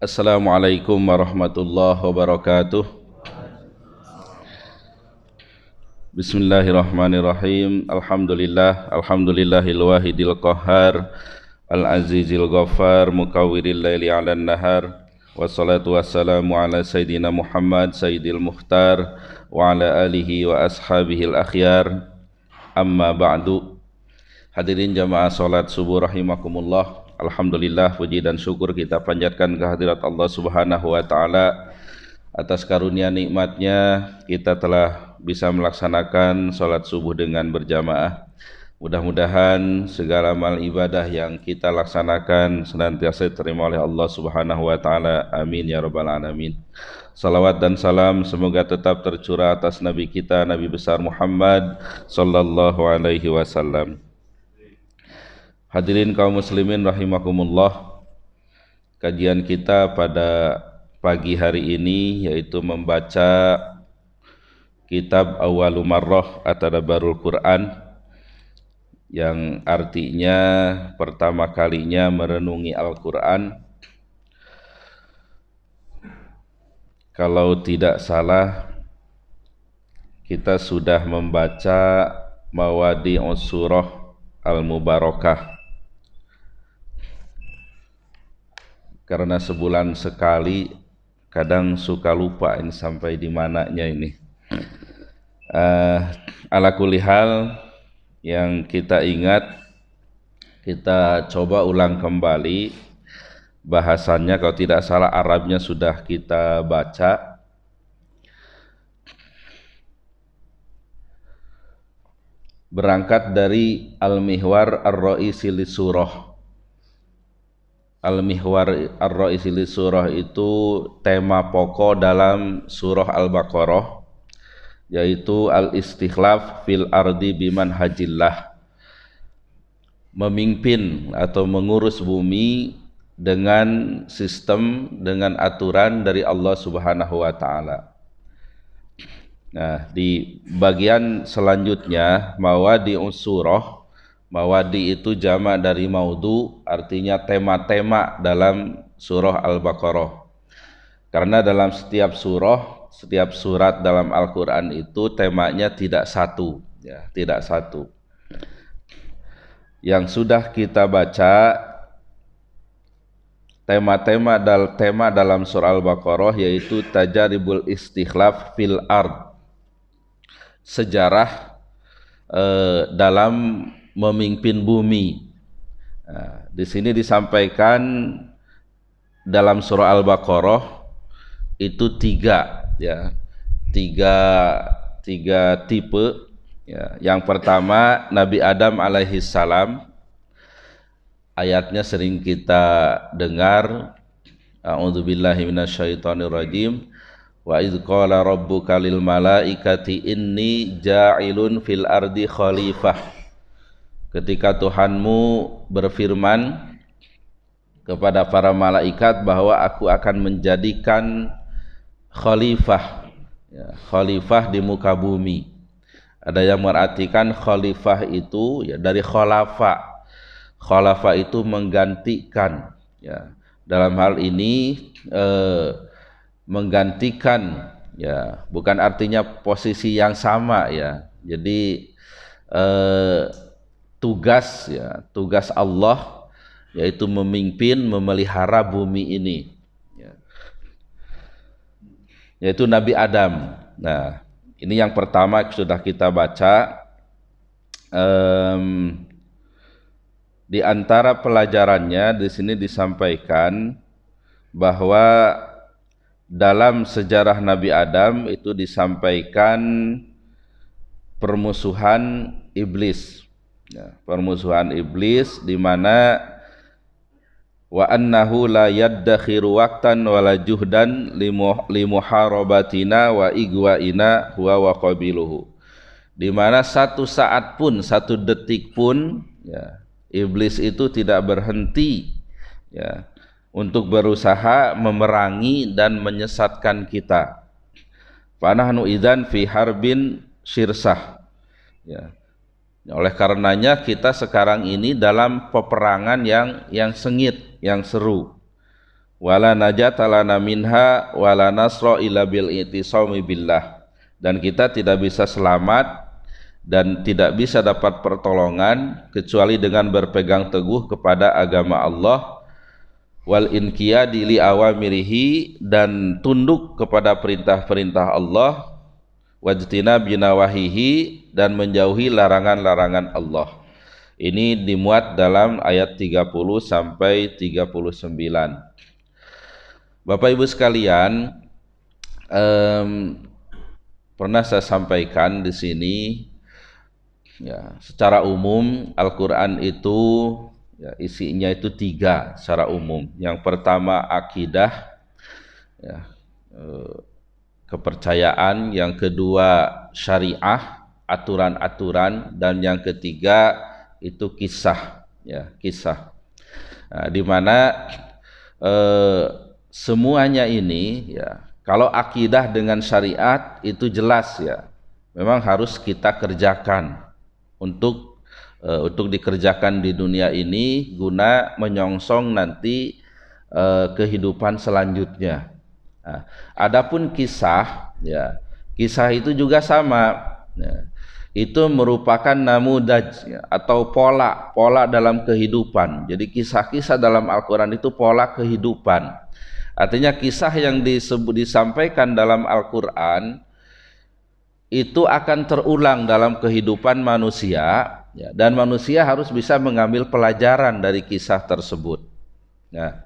Assalamualaikum warahmatullahi wabarakatuh. Bismillahirrahmanirrahim. Alhamdulillahil wahidil qahhar, al-azizil ghaffar, mukawwiril laili 'alan nahar. Wassalatu wassalamu ala sayyidina Muhammad sayyidil mukhtar wa ala alihi wa ashabihil akhyar. Amma ba'du. Hadirin jamaah salat subuh rahimakumullah. Alhamdulillah, puji dan syukur kita panjatkan kehadirat Allah Subhanahu wa taala atas karunia nikmatnya kita telah bisa melaksanakan salat subuh dengan berjamaah. Mudah-mudahan segala amal ibadah yang kita laksanakan senantiasa diterima oleh Allah Subhanahu wa taala. Amin ya rabbal alamin. Salawat dan salam semoga tetap tercurah atas nabi kita, Nabi besar Muhammad sallallahu alaihi wasallam. Hadirin kaum muslimin rahimakumullah, kajian kita pada pagi hari ini yaitu membaca kitab Awwalu Marrah At-Tadabburul Quran, yang artinya pertama kalinya merenungi Al-Quran. Kalau tidak salah kita sudah membaca Mawadi'us Surah Al-Mubarakah. Karena sebulan sekali kadang suka lupa ini sampai di mananya ini. Ala kulli hal, yang kita ingat kita coba ulang kembali bahasannya. Kalau tidak salah Arabnya sudah kita baca. Berangkat dari Al-Mihwar Ar-Ra'isi Lis-Surah. Al-Mihwar Ar-Ra'isi Lis-Surah itu tema pokok dalam surah Al-Baqarah, yaitu al-istikhlaf fil ardi biman hajillah, memimpin atau mengurus bumi dengan sistem, dengan aturan dari Allah Subhanahu wa taala. Nah, di bagian selanjutnya Mawadi'us Surah. Mawadi itu jamak dari maudu, artinya tema-tema dalam surah Al-Baqarah. Karena dalam setiap surah, setiap surat dalam Al-Quran itu temanya tidak satu, ya, tidak satu. Yang sudah kita baca tema dalam surah Al-Baqarah yaitu tajaribul istikhlaf fil ard, sejarah dalam memimpin bumi. Nah, di sini disampaikan dalam surah Al-Baqarah itu tiga tipe. Ya. Yang pertama Nabi Adam alaihi salam, ayatnya sering kita dengar, a'udzubillahi minasyaitonirrajim, wa idz qala rabbuka lil malaikati inni ja'ilun fil ardi khalifah. Ketika Tuhanmu berfirman kepada para malaikat bahwa aku akan menjadikan khalifah, ya, khalifah di muka bumi. Ada yang mengartikan khalifah itu ya dari khalafa. Khalafa itu menggantikan, ya. Dalam hal ini menggantikan, ya, bukan artinya posisi yang sama, ya. Jadi tugas Allah yaitu memimpin, memelihara bumi ini, ya, yaitu Nabi Adam. Nah, ini yang pertama sudah kita baca. Di antara pelajarannya di sini disampaikan bahwa dalam sejarah Nabi Adam itu disampaikan permusuhan iblis, ya, permusuhan iblis, di mana wa annahu la yaddakhiru waqtan wala juhdan limuharabatina wa igwaina huwa wa qabiluhu, di mana satu saat pun, satu detik pun, ya, iblis itu tidak berhenti, ya, untuk berusaha memerangi dan menyesatkan kita. Fa nahnu idzan fi harbin syirsah, ya. Oleh karenanya kita sekarang ini dalam peperangan yang sengit, yang seru. wala najata lana minha wala nasra illa bil i'tisami billah. Dan kita tidak bisa selamat dan tidak bisa dapat pertolongan kecuali dengan berpegang teguh kepada agama Allah, wal inqiyadi li awamirihi, dan tunduk kepada perintah-perintah Allah, wajtinabi nawahihi, dan menjauhi larangan-larangan Allah. Ini dimuat dalam ayat 30 sampai 39. Bapak Ibu sekalian, pernah saya sampaikan di sini, ya, secara umum Al-Quran itu ya, isinya itu 3 secara umum. Yang pertama akidah, ya, kepercayaan. Yang kedua syariah, aturan-aturan. Dan yang ketiga itu kisah, ya, kisah. Nah, di mana semuanya ini, ya, kalau akidah dengan syariat itu jelas, ya, memang harus kita kerjakan untuk dikerjakan di dunia ini guna menyongsong nanti kehidupan selanjutnya. Nah, adapun kisah, ya, kisah itu juga sama, ya, itu merupakan namudaj, ya, atau pola dalam kehidupan. Jadi kisah-kisah dalam Al-Quran itu pola kehidupan. Artinya kisah yang disampaikan dalam Al-Quran itu akan terulang dalam kehidupan manusia, ya, dan manusia harus bisa mengambil pelajaran dari kisah tersebut. Nah,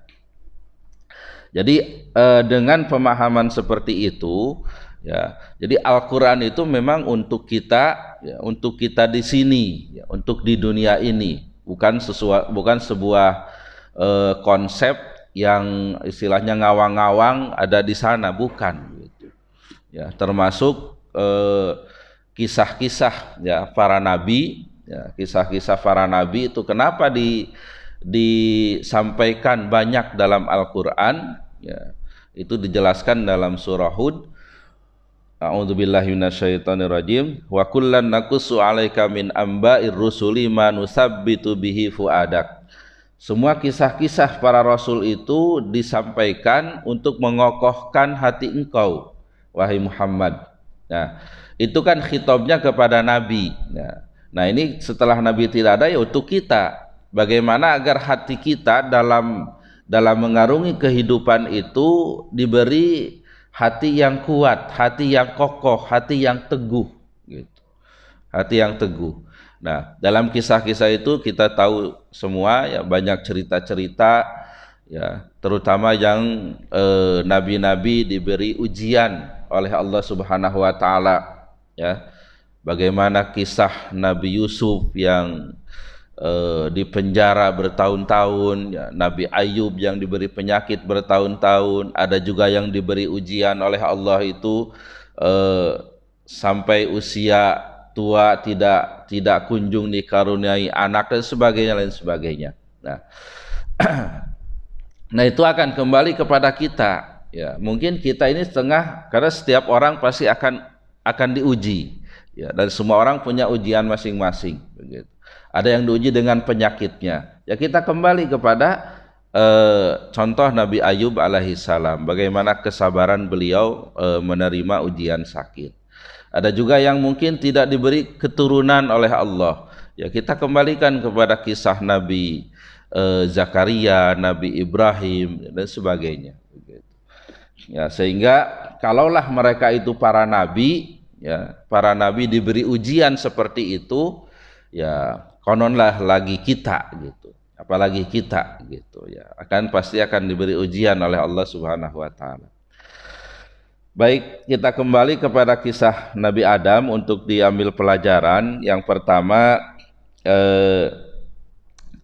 jadi dengan pemahaman seperti itu, ya, jadi Al-Quran itu memang untuk kita, ya, untuk kita di sini, ya, untuk di dunia ini, bukan sebuah konsep yang istilahnya ngawang-ngawang ada di sana, bukan gitu. Ya, termasuk kisah-kisah, ya, para nabi, ya, kisah-kisah para nabi itu kenapa disampaikan banyak dalam Al-Qur'an, ya, itu dijelaskan dalam surah Hud. A'udzubillahi minasyaitonirrajim. Wa kullan naqussu 'alaika min amba'ir rusuli ma nusabbitu bihi fuadak. Semua kisah-kisah para rasul itu disampaikan untuk mengokohkan hati engkau, wahai Muhammad. Nah, itu kan khitabnya kepada Nabi. Nah, ini setelah Nabi tidak ada, ya untuk kita. Bagaimana agar hati kita dalam mengarungi kehidupan itu diberi hati yang kuat, hati yang kokoh, hati yang teguh, gitu. Hati yang teguh. Nah, dalam kisah-kisah itu kita tahu semua, ya, banyak cerita-cerita, ya, terutama yang nabi-nabi diberi ujian oleh Allah Subhanahu wa taala, ya. Bagaimana kisah Nabi Yusuf yang dipenjara bertahun-tahun, ya, Nabi Ayub yang diberi penyakit bertahun-tahun, ada juga yang diberi ujian oleh Allah itu sampai usia tua tidak kunjung dikaruniai anak, dan sebagainya, lain sebagainya. Nah, itu akan kembali kepada kita, ya. Mungkin kita ini setengah, karena setiap orang pasti akan diuji, ya, dan semua orang punya ujian masing-masing, begitu. Ada yang diuji dengan penyakitnya, ya, kita kembali kepada contoh Nabi Ayub alaihissalam, bagaimana kesabaran beliau menerima ujian sakit. Ada juga yang mungkin tidak diberi keturunan oleh Allah, ya, kita kembalikan kepada kisah Nabi Zakaria, Nabi Ibrahim, dan sebagainya, ya. Sehingga kalaulah mereka itu para nabi, ya, para nabi diberi ujian seperti itu, ya, kononlah lagi kita, gitu, apalagi kita, gitu, ya, pasti akan diberi ujian oleh Allah Subhanahu wa taala. Baik, kita kembali kepada kisah Nabi Adam untuk diambil pelajaran. Yang pertama,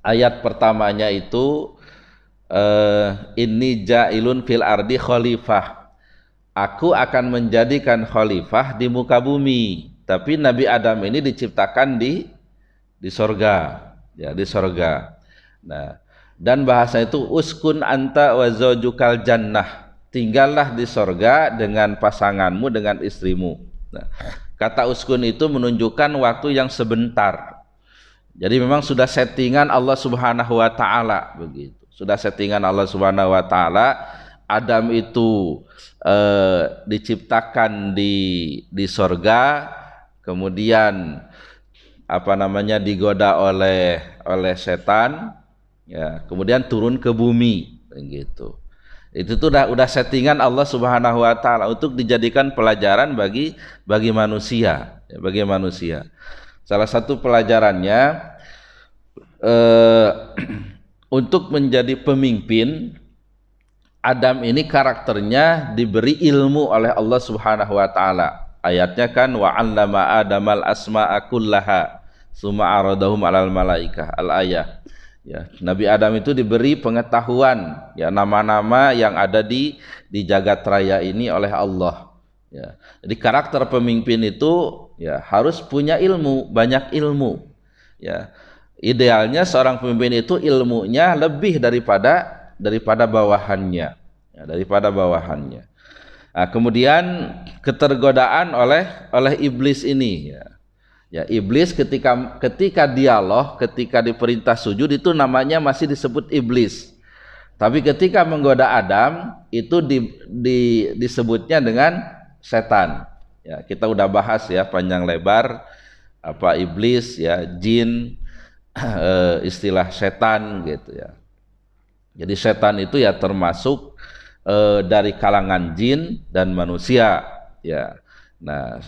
ayat pertamanya itu inni ja'ilun fil ardi khalifah. Aku akan menjadikan khalifah di muka bumi. Tapi Nabi Adam ini diciptakan di sorga, ya, di sorga. Nah, dan bahasa itu uskun anta wa zawjukal jannah. Tinggallah di sorga dengan pasanganmu, dengan istrimu. Nah, kata uskun itu menunjukkan waktu yang sebentar. Jadi memang sudah settingan Allah Subhanahu wa taala, begitu. Sudah settingan Allah Subhanahu wa taala. Adam itu diciptakan di sorga, kemudian digoda oleh setan, ya, kemudian turun ke bumi, gitu. Itu tuh udah settingan Allah Subhanahu wa taala untuk dijadikan pelajaran bagi manusia, ya, bagi manusia. Salah satu pelajarannya untuk menjadi pemimpin, Adam ini karakternya diberi ilmu oleh Allah Subhanahu wa taala. Ayatnya kan wa 'allama Adamal asma'a kullaha tsumma 'aradahum 'alal malaikah, al-ayah. Ya, Nabi Adam itu diberi pengetahuan, ya, nama-nama yang ada di jagat raya ini oleh Allah. Ya. Jadi karakter pemimpin itu, ya, harus punya ilmu, banyak ilmu. Ya. Idealnya seorang pemimpin itu ilmunya lebih daripada bawahannya, ya, daripada bawahannya. Nah, kemudian ketergodaan oleh iblis ini, ya. Ya, iblis ketika dialog, ketika diperintah sujud itu namanya masih disebut iblis. Tapi ketika menggoda Adam itu disebutnya dengan setan. Ya, kita udah bahas ya panjang lebar apa iblis, ya, jin, istilah setan gitu ya. Jadi setan itu ya termasuk dari kalangan jin dan manusia, ya. Nah,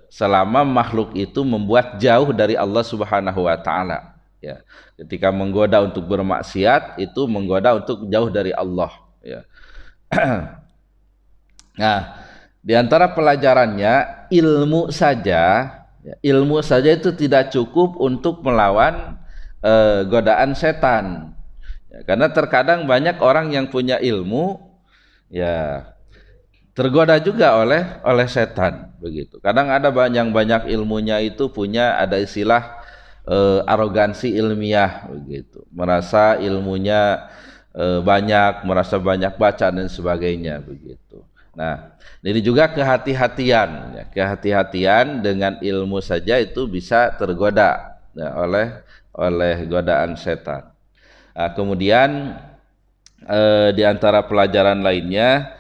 selama makhluk itu membuat jauh dari Allah Subhanahu wa taala, ya. Ketika menggoda untuk bermaksiat itu menggoda untuk jauh dari Allah, ya. Nah, di antara pelajarannya ilmu saja, ya, ilmu saja itu tidak cukup untuk melawan godaan setan. Ya, karena terkadang banyak orang yang punya ilmu, ya, tergoda juga oleh setan, begitu. Kadang ada yang banyak ilmunya itu ada istilah arogansi ilmiah, begitu. Merasa ilmunya banyak, merasa banyak baca dan sebagainya, begitu. Nah, ini juga kehati-hatian, ya, kehati-hatian dengan ilmu saja itu bisa tergoda, ya, oleh godaan setan. Nah, kemudian di antara pelajaran lainnya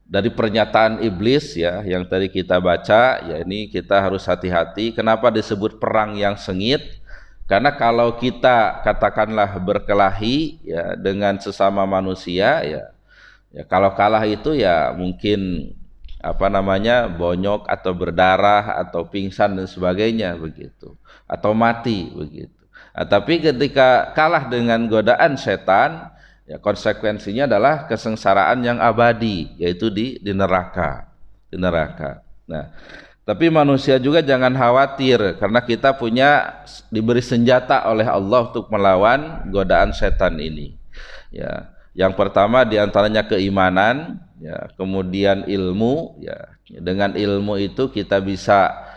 dari pernyataan iblis, ya, yang tadi kita baca, ya, ini kita harus hati-hati. Kenapa disebut perang yang sengit? Karena kalau kita katakanlah berkelahi, ya, dengan sesama manusia, ya, kalau kalah itu ya mungkin bonyok atau berdarah atau pingsan dan sebagainya, begitu, atau mati, begitu. Nah, tapi ketika kalah dengan godaan setan, ya, konsekuensinya adalah kesengsaraan yang abadi, yaitu di neraka, Nah, tapi manusia juga jangan khawatir karena kita diberi senjata oleh Allah untuk melawan godaan setan ini. Ya, yang pertama diantaranya keimanan, ya, kemudian ilmu, ya. Dengan ilmu itu kita bisa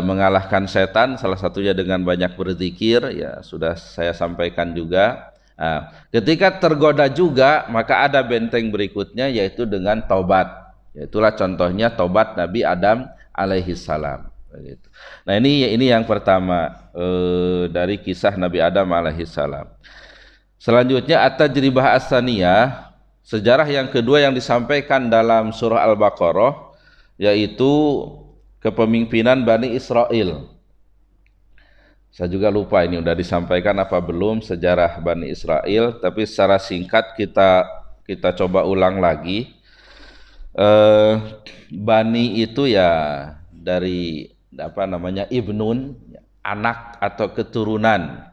mengalahkan setan, salah satunya dengan banyak berzikir, ya, sudah saya sampaikan juga. Nah, ketika tergoda juga maka ada benteng berikutnya yaitu dengan taubat. Itulah contohnya taubat Nabi Adam alaihi salam. Nah, ini yang pertama dari kisah Nabi Adam alaihi salam. Selanjutnya at-tajribah as-saniyah, sejarah yang kedua yang disampaikan dalam surah Al-Baqarah, yaitu kepemimpinan Bani Israel. Saya juga lupa ini udah disampaikan apa belum sejarah Bani Israel, tapi secara singkat kita coba ulang lagi. Bani itu ya dari ibnun, anak atau keturunan.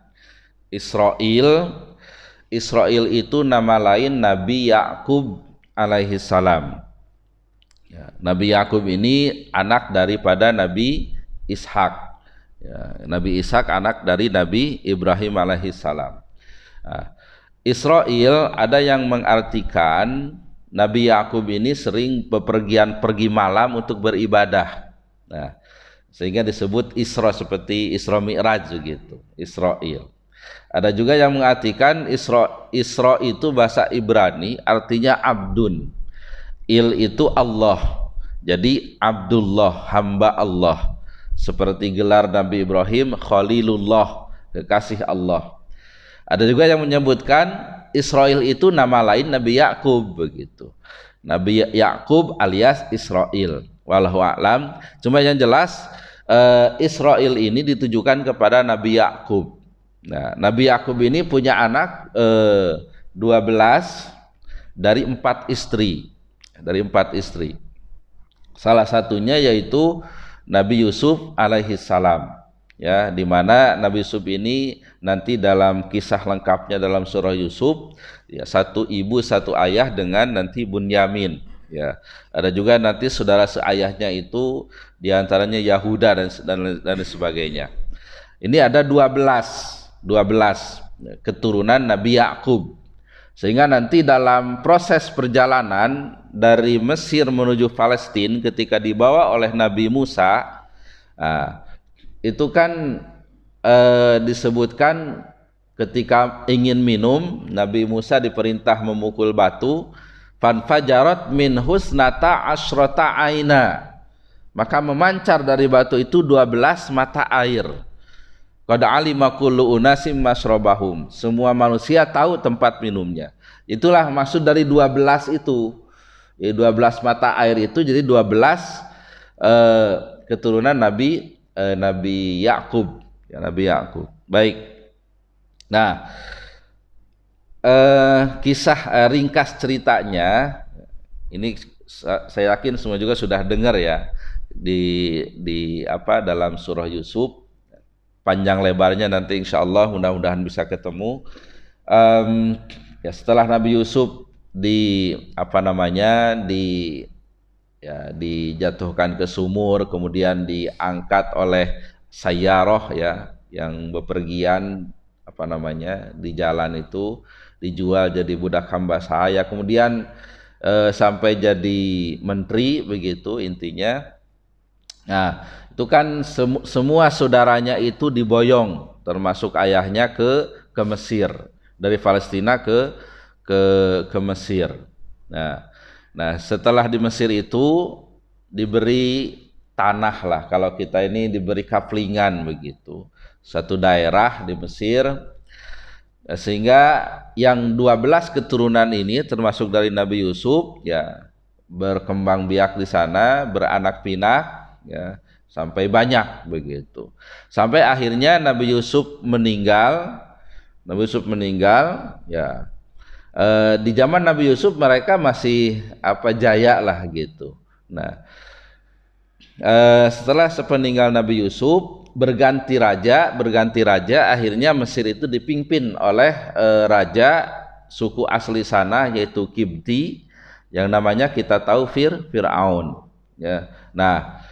Israel itu nama lain Nabi Yakub alaihi salam. Ya, Nabi Yakub ini anak daripada Nabi Ishak. Ya, Nabi Ishak anak dari Nabi Ibrahim alaihissalam. Nah, Israel ada yang mengartikan Nabi Yakub ini sering pergi malam untuk beribadah. Nah, sehingga disebut Isra, seperti Isra Mi'raj gitu, Israel. Ada juga yang mengartikan Isra itu bahasa Ibrani artinya abdun. Il itu Allah. Jadi Abdullah, hamba Allah. Seperti gelar Nabi Ibrahim Khalilullah, kekasih Allah. Ada juga yang menyebutkan Israil itu nama lain Nabi Yakub begitu. Nabi Yakub alias Israil. Wallahu a'lam. Cuma yang jelas Israil ini ditujukan kepada Nabi Yakub. Nah, Nabi Yakub ini punya anak 12 dari 4 istri. Dari 4 istri. Salah satunya yaitu Nabi Yusuf alaihi salam. Ya, di mana Nabi Yusuf ini nanti dalam kisah lengkapnya dalam surah Yusuf, ya, satu ibu satu ayah dengan nanti Bunyamin. Ya, ada juga nanti saudara seayahnya itu diantaranya Yahuda dan sebagainya. Ini ada 12 keturunan Nabi Yakub. Sehingga nanti dalam proses perjalanan dari Mesir menuju Palestina ketika dibawa oleh Nabi Musa, itu kan disebutkan ketika ingin minum, Nabi Musa diperintah memukul batu, fanfajarat min husnata asyrata aina, maka memancar dari batu itu 12 mata air. Qad alima kullu unasim masrabahum, semua manusia tahu tempat minumnya. Itulah maksud dari 12 itu. Ya, 12 mata air itu jadi 12 keturunan Nabi Yakub, ya, Nabi Yakub. Baik. Nah, kisah ringkas ceritanya ini saya yakin semua juga sudah dengar ya di dalam surah Yusuf. Panjang lebarnya nanti insya Allah mudah-mudahan bisa ketemu. Ya, setelah Nabi Yusuf dijatuhkan ke sumur, kemudian diangkat oleh Sayyarah, ya, yang bepergian di jalan itu, dijual jadi budak hamba sahaya, kemudian sampai jadi menteri begitu intinya. Nah, itu kan semua saudaranya itu diboyong, termasuk ayahnya ke Mesir, dari Palestina ke Mesir. Nah, setelah di Mesir itu diberi tanah lah, kalau kita ini diberi kaplingan begitu, satu daerah di Mesir, sehingga yang 12 keturunan ini termasuk dari Nabi Yusuf, ya, berkembang biak di sana, beranak pinak, ya, sampai banyak begitu, sampai akhirnya Nabi Yusuf meninggal. Ya, di zaman Nabi Yusuf mereka masih jaya lah gitu. Nah, setelah sepeninggal Nabi Yusuf berganti raja, akhirnya Mesir itu dipimpin oleh raja suku asli sana yaitu Kibti, yang namanya kita tahu Fir'aun, ya. Nah,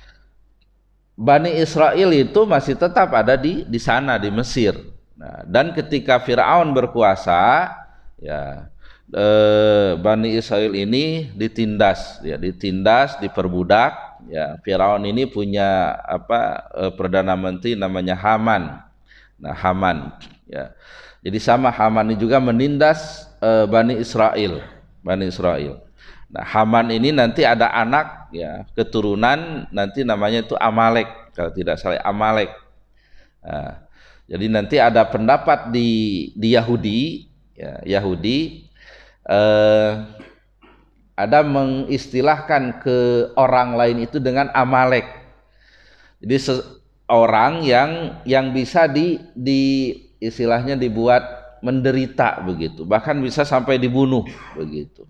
Bani Israel itu masih tetap ada di sana di Mesir. Nah, dan ketika Fir'aun berkuasa, ya, Bani Israel ini ditindas, diperbudak. Ya, Fir'aun ini punya perdana menteri namanya Haman. Nah, Haman, ya. Jadi sama Haman ini juga menindas Bani Israel. Nah, Haman ini nanti ada anak, ya, keturunan nanti namanya itu Amalek, kalau tidak salah Amalek. Nah, jadi nanti ada pendapat di Yahudi, ya, ada mengistilahkan ke orang lain itu dengan Amalek. Jadi orang yang bisa istilahnya dibuat menderita begitu, bahkan bisa sampai dibunuh begitu.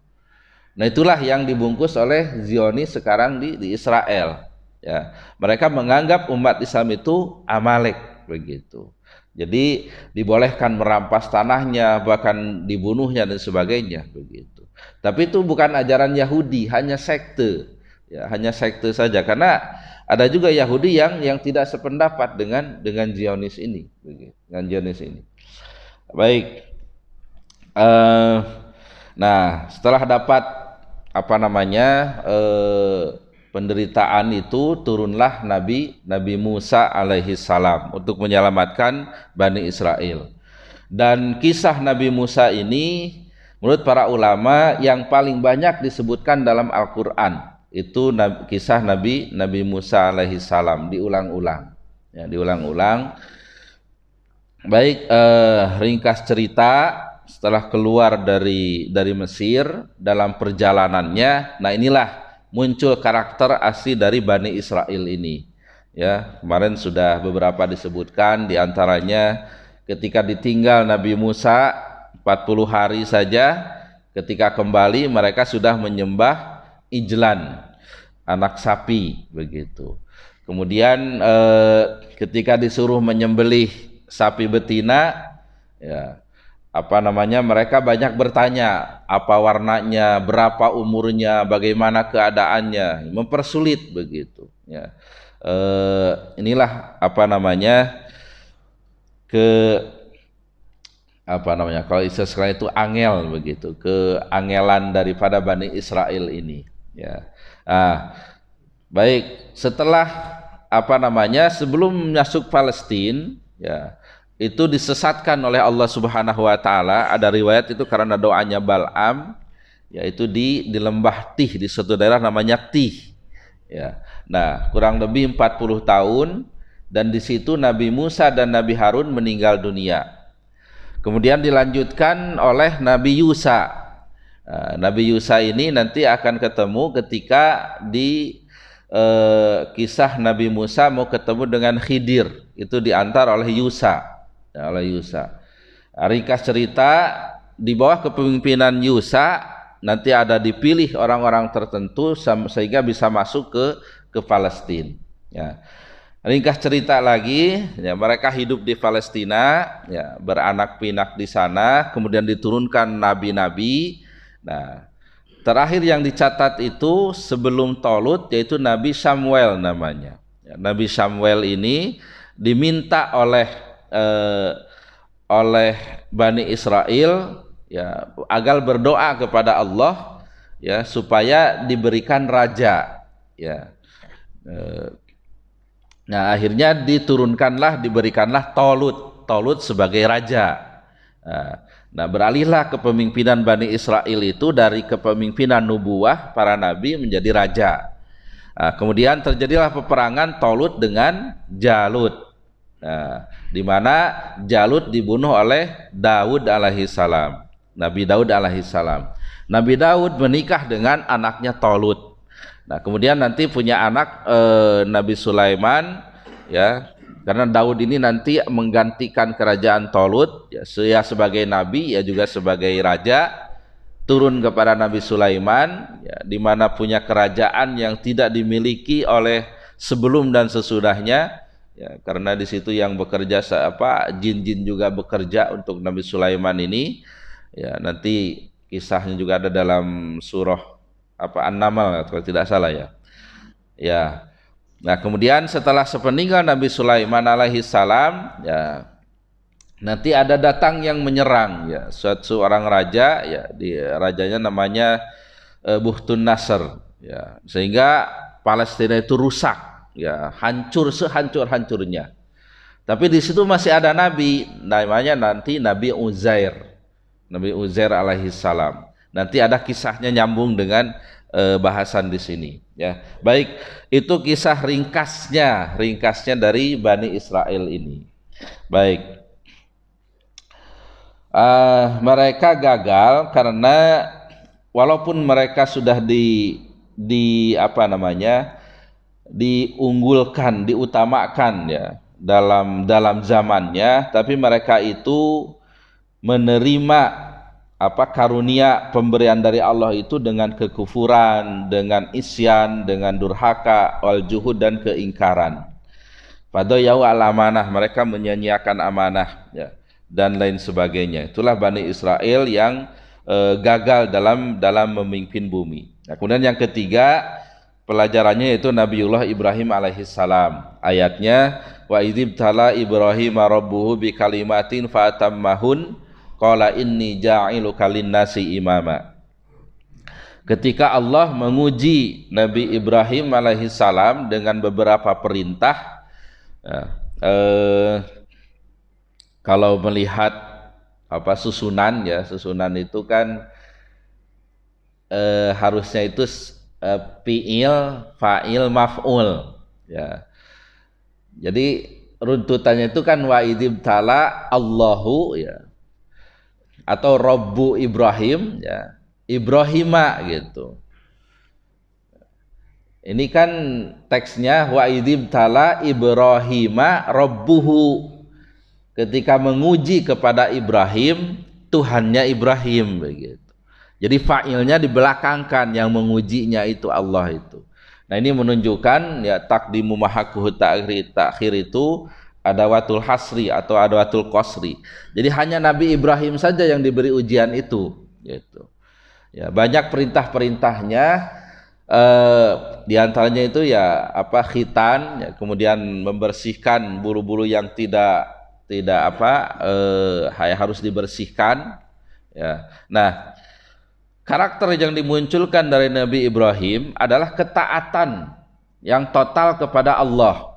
Nah, itulah yang dibungkus oleh Zionis sekarang di Israel, ya. Mereka menganggap umat Islam itu Amalek begitu. Jadi dibolehkan merampas tanahnya, bahkan dibunuhnya dan sebagainya begitu. Tapi itu bukan ajaran Yahudi, hanya sekte, ya, hanya sekte saja. Karena ada juga Yahudi yang tidak sependapat dengan Zionis ini, begitu, dengan Zionis ini. Baik. Nah, setelah dapat penderitaan itu, turunlah Nabi Musa alaihi salam untuk menyelamatkan Bani Israel. Dan kisah Nabi Musa ini menurut para ulama yang paling banyak disebutkan dalam Al-Quran itu kisah Nabi Musa alaihi salam, diulang-ulang, ya, diulang-ulang. Baik, ringkas cerita, setelah keluar dari Mesir dalam perjalanannya, nah inilah muncul karakter asli dari Bani Israel ini. Ya, kemarin sudah beberapa disebutkan, diantaranya ketika ditinggal Nabi Musa 40 hari saja, ketika kembali mereka sudah menyembah ijlan, anak sapi begitu. Kemudian ketika disuruh menyembelih sapi betina, ya mereka banyak bertanya apa warnanya, berapa umurnya, bagaimana keadaannya, mempersulit begitu. Ya, inilah kalau istilah sekarang itu angel begitu, keangelan daripada Bani Israel ini. Ya, baik, setelah sebelum masuk Palestina, ya itu disesatkan oleh Allah Subhanahu wa taala. Ada riwayat itu karena doanya Bal'am, yaitu di lembah Tih, di suatu daerah namanya Tih. Ya. Nah, kurang lebih 40 tahun, dan di situ Nabi Musa dan Nabi Harun meninggal dunia. Kemudian dilanjutkan oleh Nabi Yusa. Nabi Yusa ini nanti akan ketemu ketika di kisah Nabi Musa mau ketemu dengan Khidir, itu diantar oleh Yusa. Ringkas cerita, di bawah kepemimpinan Yusa nanti ada dipilih orang-orang tertentu sehingga bisa masuk ke Palestina. Ya. Ringkas cerita lagi, ya, mereka hidup di Palestina, ya, beranak pinak di sana, kemudian diturunkan nabi-nabi. Nah, terakhir yang dicatat itu sebelum Tolut, yaitu Nabi Samuel namanya. Ya, Nabi Samuel ini diminta oleh Bani Israel, ya, agar berdoa kepada Allah, ya, supaya diberikan raja. Ya. Nah, akhirnya diberikanlah Tolut sebagai raja. Nah, beralihlah kepemimpinan Bani Israel itu dari kepemimpinan nubuwah para nabi menjadi raja. Kemudian terjadilah peperangan Tolut dengan Jalut. Di mana Jalut dibunuh oleh Daud alaihissalam, Nabi Daud alaihissalam. Nabi Daud menikah dengan anaknya Tolut. Nah, kemudian nanti punya anak Nabi Sulaiman, ya, karena Daud ini nanti menggantikan kerajaan Tolut, ya sebagai nabi, ya juga sebagai raja, turun kepada Nabi Sulaiman, ya, di mana punya kerajaan yang tidak dimiliki oleh sebelum dan sesudahnya. Ya, karena di situ yang bekerja jin-jin juga bekerja untuk Nabi Sulaiman ini. Ya, nanti kisahnya juga ada dalam surah An-Naml kalau tidak salah, ya. Ya. Nah, kemudian setelah sepeninggal Nabi Sulaiman alaihissalam, ya, nanti ada datang yang menyerang, ya, suatu orang raja, ya, rajanya namanya Buhtun Nasr, ya, sehingga Palestina itu rusak, ya, hancur sehancur-hancurnya. Tapi di situ masih ada nabi, namanya nanti Nabi Uzair alaihissalam. Nanti ada kisahnya nyambung dengan bahasan di sini, ya. Baik, itu kisah ringkasnya dari Bani Israel ini. Baik, mereka gagal karena walaupun mereka sudah diunggulkan, diutamakan, ya, dalam zamannya, tapi mereka itu menerima karunia pemberian dari Allah itu dengan kekufuran, dengan isyan, dengan durhaka, wal juhud, dan keingkaran. Fadayau al amanah, mereka menyia-nyiakan amanah, ya, dan lain sebagainya. Itulah Bani Israel yang gagal dalam memimpin bumi. Nah, kemudian yang ketiga pelajarannya yaitu Nabiullah Ibrahim alaihissalam. Ayatnya, wa idzibtala Ibrahim rabbuhu bi kalimatin fatammahun qala inni ja'iluka linnasi imama. Ketika Allah menguji Nabi Ibrahim alaihissalam dengan beberapa perintah, kalau melihat susunan, ya, susunan itu kan harusnya itu fi'il, fa'il, maf'ul, ya. Jadi runtutannya itu kan wa idzibtala Allahu, ya. atau Rabbu Ibrahim, ya, Ibrahima gitu. Ini kan teksnya wa idzibtala Ibrahima rabbuhu, ketika menguji kepada Ibrahim Tuhannya Ibrahim begitu. Jadi fa'ilnya dibelakangkan, yang mengujinya itu Allah itu. Nah, ini menunjukkan ya taqdimu mahakuhu ta'khir itu adawatul hasri atau adawatul qasri. Jadi hanya Nabi Ibrahim saja yang diberi ujian itu gitu. Ya, banyak perintah-perintahnya, di antaranya itu ya apa, khitan, ya, kemudian membersihkan bulu-bulu yang tidak harus dibersihkan, ya. Nah, karakter yang dimunculkan dari Nabi Ibrahim adalah ketaatan yang total kepada Allah,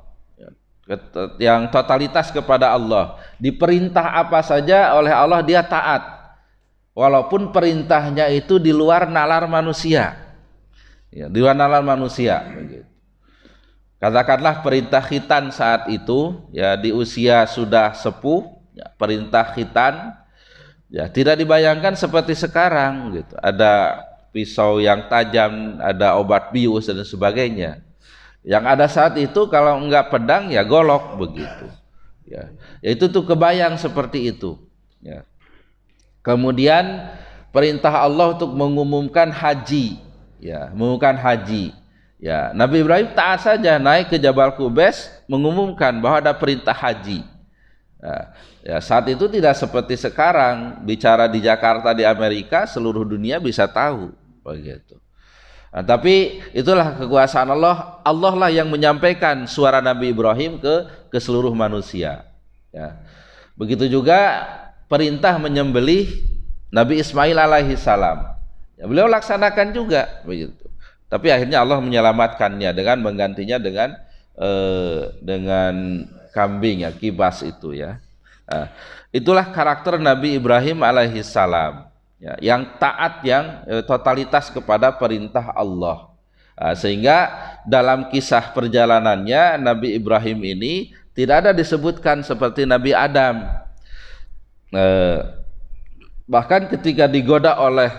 yang totalitas kepada Allah. Diperintah apa saja oleh Allah dia taat, walaupun perintahnya itu di luar nalar manusia. Ya, di luar nalar manusia begitu. Katakanlah perintah khitan saat itu, ya, di usia sudah sepuh, ya, perintah khitan, ya, tidak dibayangkan seperti sekarang gitu. Ada pisau yang tajam, ada obat bius dan sebagainya. Yang ada saat itu kalau enggak pedang ya golok begitu. Ya, itu tuh kebayang seperti itu. Ya. Kemudian perintah Allah untuk mengumumkan haji. Ya, mengumumkan haji. Ya, Nabi Ibrahim taat saja, naik ke Jabal Qubais mengumumkan bahwa ada perintah haji. Ya, saat itu tidak seperti sekarang, bicara di Jakarta di Amerika seluruh dunia bisa tahu begitu. Nah, tapi itulah kekuasaan Allah. Allah lah yang menyampaikan suara Nabi Ibrahim ke seluruh manusia. Ya. Begitu juga perintah menyembelih Nabi Ismail alaihi salam. Ya, beliau laksanakan juga begitu. Tapi akhirnya Allah menyelamatkannya dengan menggantinya dengan kambing, ya, kibas itu, ya. Nah, itulah karakter Nabi Ibrahim alaihi salam, ya, yang taat, yang totalitas kepada perintah Allah. Nah, sehingga dalam kisah perjalanannya Nabi Ibrahim ini tidak ada disebutkan seperti Nabi Adam. Bahkan ketika digoda oleh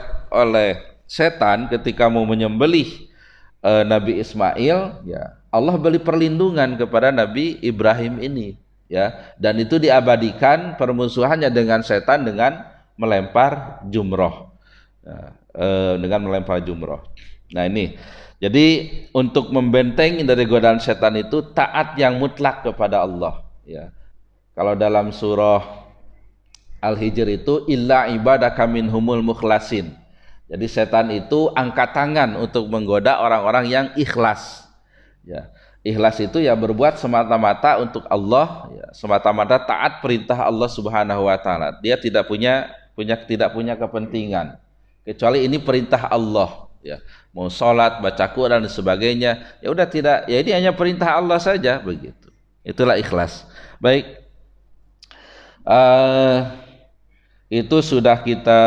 setan ketika mau menyembelih Nabi Ismail, ya, Allah beri perlindungan kepada Nabi Ibrahim ini, ya, dan itu diabadikan permusuhannya dengan setan dengan melempar jumroh, ya, dengan melempar jumroh. Nah, ini jadi untuk membentengi dari godaan setan itu taat yang mutlak kepada Allah, ya. Kalau dalam surah Al-Hijr itu illa ibadaka minhumul mukhlasin. Jadi setan itu angkat tangan untuk menggoda orang-orang yang ikhlas. Ya, ikhlas itu ya berbuat semata-mata untuk Allah, ya, semata-mata taat perintah Allah Subhanahu wa taala. Dia tidak punya kepentingan kecuali ini perintah Allah, ya. Mau sholat, baca Quran dan sebagainya, ya udah, tidak, ya ini hanya perintah Allah saja begitu. Itulah ikhlas. Baik. Itu sudah kita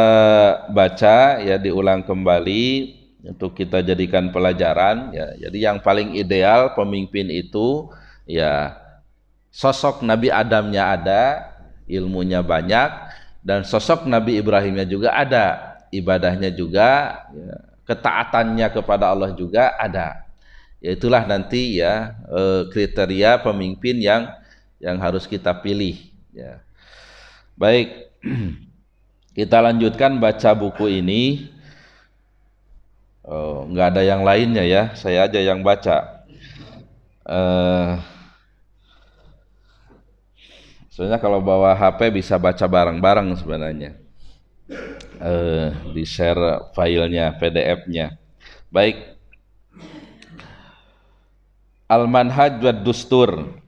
baca, ya, diulang kembali untuk kita jadikan pelajaran, ya. Jadi yang paling ideal pemimpin itu, ya, sosok Nabi Adamnya ada, ilmunya banyak, dan sosok Nabi Ibrahimnya juga ada, ibadahnya juga, ya, ketaatannya kepada Allah juga ada. Ya, itulah nanti, ya, kriteria pemimpin yang harus kita pilih, ya. Baik. Kita lanjutkan baca buku ini. Nggak ada yang lainnya, ya, saya aja yang baca. Soalnya kalau bawa HP bisa baca bareng-bareng sebenarnya. Di share filenya, PDF-nya. Baik. Al-Manhaj wad Dustur.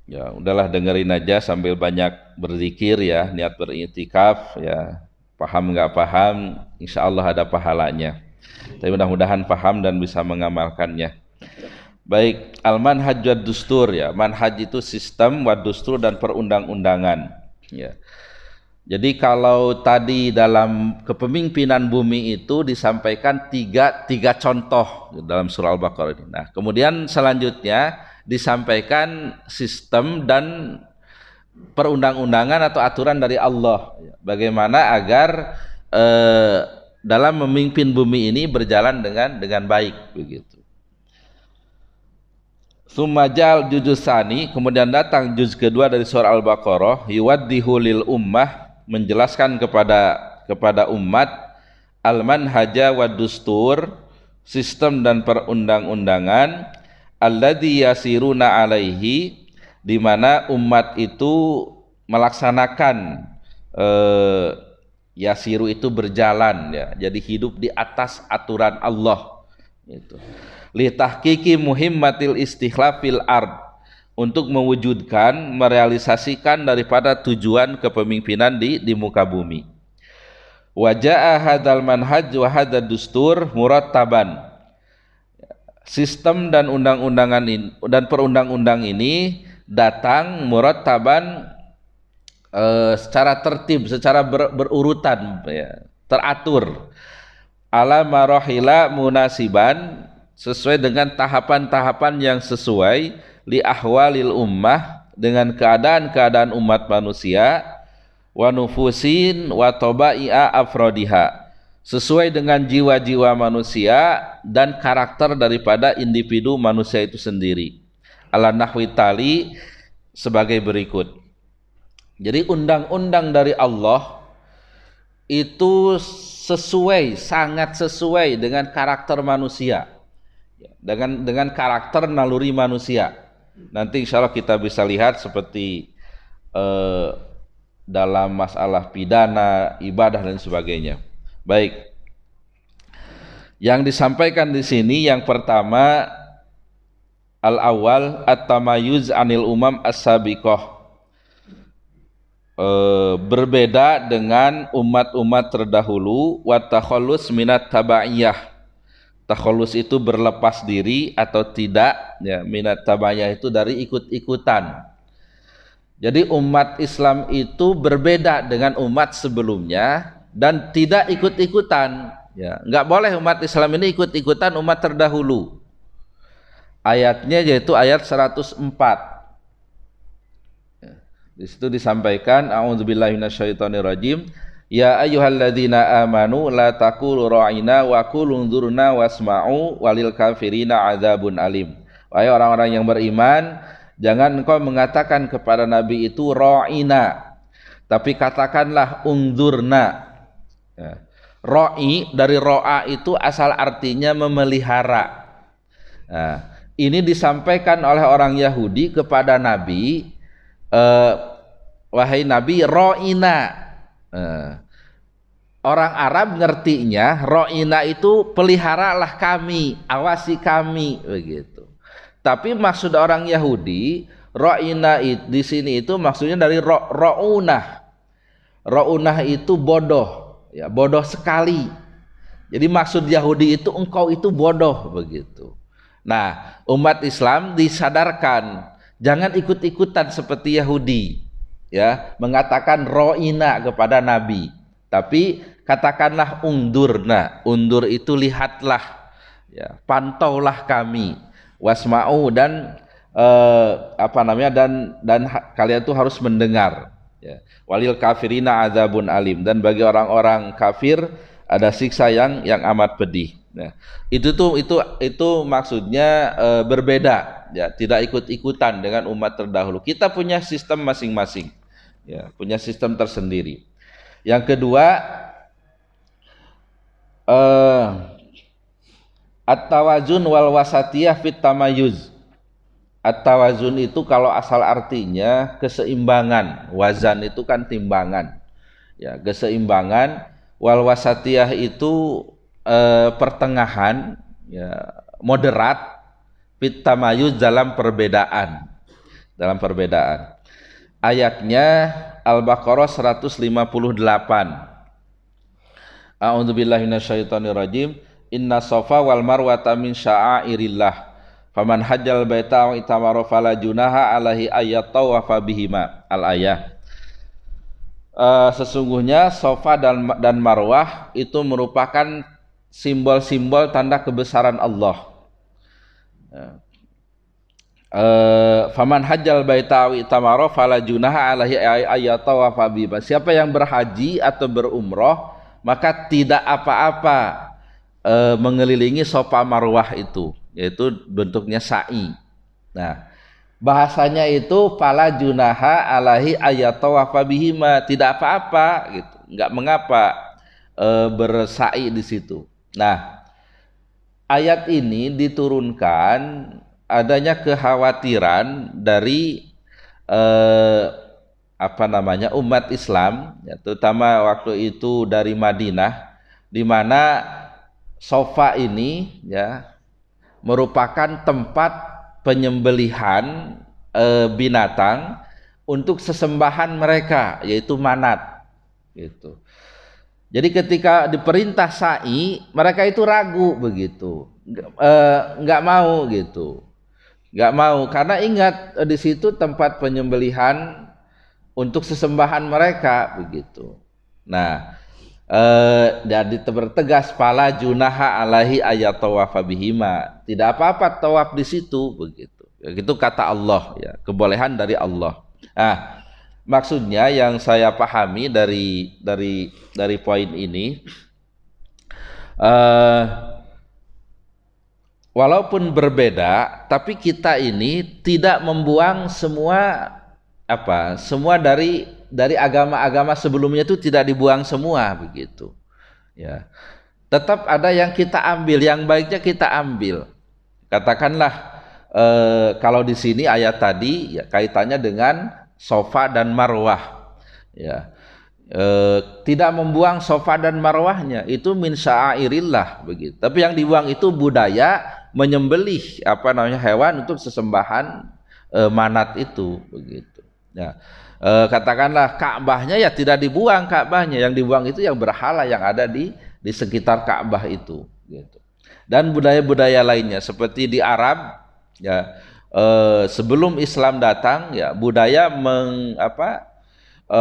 Ya, udahlah, dengerin aja sambil banyak berzikir, ya, niat beriktikaf, ya. Paham nggak paham, insya Allah ada pahalanya. Tapi mudah-mudahan paham dan bisa mengamalkannya. Baik, al-manhaj wad dustur, ya. Manhaj itu sistem, wad dustur dan perundang-undangan, ya. Jadi kalau tadi dalam kepemimpinan bumi itu disampaikan tiga contoh dalam surah Al-Baqarah ini. Nah, kemudian selanjutnya disampaikan sistem dan perundang-undangan atau aturan dari Allah. Bagaimana agar dalam memimpin bumi ini berjalan dengan baik begitu. Sumajal juzusani, kemudian datang juz kedua dari surah Al-Baqarah, yuwaddihu lil ummah, menjelaskan kepada umat al-manhaja wa dustur, sistem dan perundang-undangan, alladzi yasiruna alaihi, di mana umat itu melaksanakan yasiru itu berjalan, ya. Jadi hidup di atas aturan Allah itu. Li tahqiqi muhimmatil istikhlafil ard, untuk mewujudkan, merealisasikan daripada tujuan kepemimpinan di muka bumi. Wa jaa hadzal manhaj wa hadzal dustur murattaban, sistem dan undang-undangan ini dan perundang-undang ini datang murattaban, secara tertib, secara berurutan, ya, teratur, ala marahila munasiban, sesuai dengan tahapan-tahapan yang sesuai, li ahwalil ummah, dengan keadaan-keadaan umat manusia, wa nufusin wa tabai'a afrodiha, sesuai dengan jiwa-jiwa manusia dan karakter daripada individu manusia itu sendiri. Ala nahwi tali, sebagai berikut. Jadi undang-undang dari Allah itu sesuai, sangat sesuai dengan karakter manusia, dengan karakter naluri manusia. Nanti insya Allah kita bisa lihat seperti dalam masalah pidana, ibadah dan sebagainya. Baik, yang disampaikan di sini yang pertama, al-awwal at-tamayuz anil umam as-sabiqah, berbeda dengan umat-umat terdahulu, wa takhallus minat tabaiyah, takhallus itu berlepas diri atau tidak, ya, minat tabaiyah itu dari ikut-ikutan. Jadi umat Islam itu berbeda dengan umat sebelumnya dan tidak ikut-ikutan, ya. Enggak boleh umat Islam ini ikut-ikutan umat terdahulu. Ayatnya yaitu ayat 104. Di situ disampaikan, a'udzubillahi minasyaitonirrajim, ya ayyuhalladzina amanu la taqulu ra'ina wa qulu unzurna wasma'u walil kafirina adzabun alim. Wahai orang-orang yang beriman, jangan engkau mengatakan kepada Nabi itu ra'ina, tapi katakanlah unzurna. Ya. Ra'i dari ro'a itu asal artinya memelihara. Nah, ini disampaikan oleh orang Yahudi kepada Nabi, wahai Nabi, ro'ina. Orang Arab ngertinya ro'ina itu peliharalah kami, awasi kami, begitu. Tapi maksud orang Yahudi, ro'ina di sini itu maksudnya dari ro'unah. Ro'unah itu bodoh, ya, bodoh sekali. Jadi maksud Yahudi itu engkau itu bodoh, begitu. Nah, umat Islam disadarkan, jangan ikut-ikutan seperti Yahudi, ya, mengatakan ro'ina kepada Nabi, tapi katakanlah undurna. Undur itu lihatlah, ya, pantaulah kami, wasma'u, dan dan kalian tuh harus mendengar, ya. Walil kafirina adzabun alim, dan bagi orang-orang kafir ada siksa yang amat pedih. Nah, itu maksudnya berbeda, ya, tidak ikut-ikutan dengan umat terdahulu. Kita punya sistem masing-masing, ya, punya sistem tersendiri. Yang kedua, at-tawazun wal wasatiyah fit tamayuz. At-tawazun itu kalau asal artinya keseimbangan, wazan itu kan timbangan, ya, keseimbangan. Wal wasatiyah itu pertengahan, ya, moderat, fit tamayuz, dalam perbedaan, Ayatnya Al-Baqarah 158. A'udzubillahi minasyaitonirrajim. Inna safa wal marwata min sya'airillah. Faman hajjal baita wa itamara fala junaha alaihi ayyatawafa bihima. Al-ayah. Sesungguhnya Safa dan Marwah itu merupakan simbol-simbol tanda kebesaran Allah. faman hajjal baita aw itamara fala junaha alaihi ayatawafa bi. Siapa yang berhaji atau berumroh maka tidak apa-apa mengelilingi Safa Marwah itu, yaitu bentuknya sa'i. Nah, bahasanya itu fala junaha alaihi ayatawafa bihima, tidak apa-apa gitu, enggak mengapa bersa'i di situ. Nah, ayat ini diturunkan adanya kekhawatiran dari umat Islam, ya, terutama waktu itu dari Madinah, di mana Safa ini ya merupakan tempat penyembelihan binatang untuk sesembahan mereka, yaitu Manat gitu. Jadi ketika diperintah sa'i, mereka itu ragu begitu, nggak mau gitu, nggak mau, karena ingat di situ tempat penyembelihan untuk sesembahan mereka begitu. Nah, jadi bertegas fala junaha alaihi ayatawafa bihima, tidak apa-apa tawaf di situ begitu. Itu kata Allah ya, kebolehan dari Allah. Nah, maksudnya yang saya pahami dari poin ini, walaupun berbeda, tapi kita ini tidak membuang semua dari agama-agama sebelumnya itu tidak dibuang semua begitu. Ya, tetap ada yang kita ambil, yang baiknya kita ambil. Katakanlah kalau di sini ayat tadi ya kaitannya dengan Safa dan Marwah, ya, tidak membuang Safa dan Marwahnya, itu min sya'airillah begitu. Tapi yang dibuang itu budaya menyembelih hewan untuk sesembahan Manat itu begitu. Ya, katakanlah Ka'bahnya ya tidak dibuang, Ka'bahnya yang dibuang itu yang berhala yang ada di sekitar Ka'bah itu gitu. Dan budaya-budaya lainnya seperti di Arab ya, sebelum Islam datang ya budaya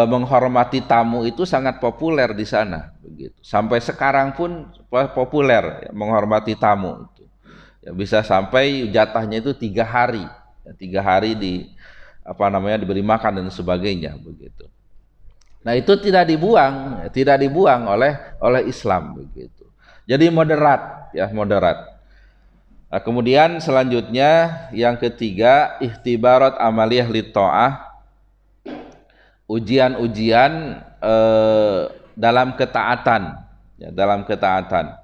menghormati tamu itu sangat populer di sana begitu. Sampai sekarang pun populer ya, menghormati tamu itu. Ya, bisa sampai jatahnya itu 3 hari. Ya, 3 hari diberi makan dan sebagainya begitu. Nah, itu tidak dibuang oleh Islam begitu. Jadi moderat ya, moderat. Nah, kemudian selanjutnya yang ketiga, ihtibarat amaliyah li ta'ah, ujian-ujian dalam ketaatan ya, dalam ketaatan.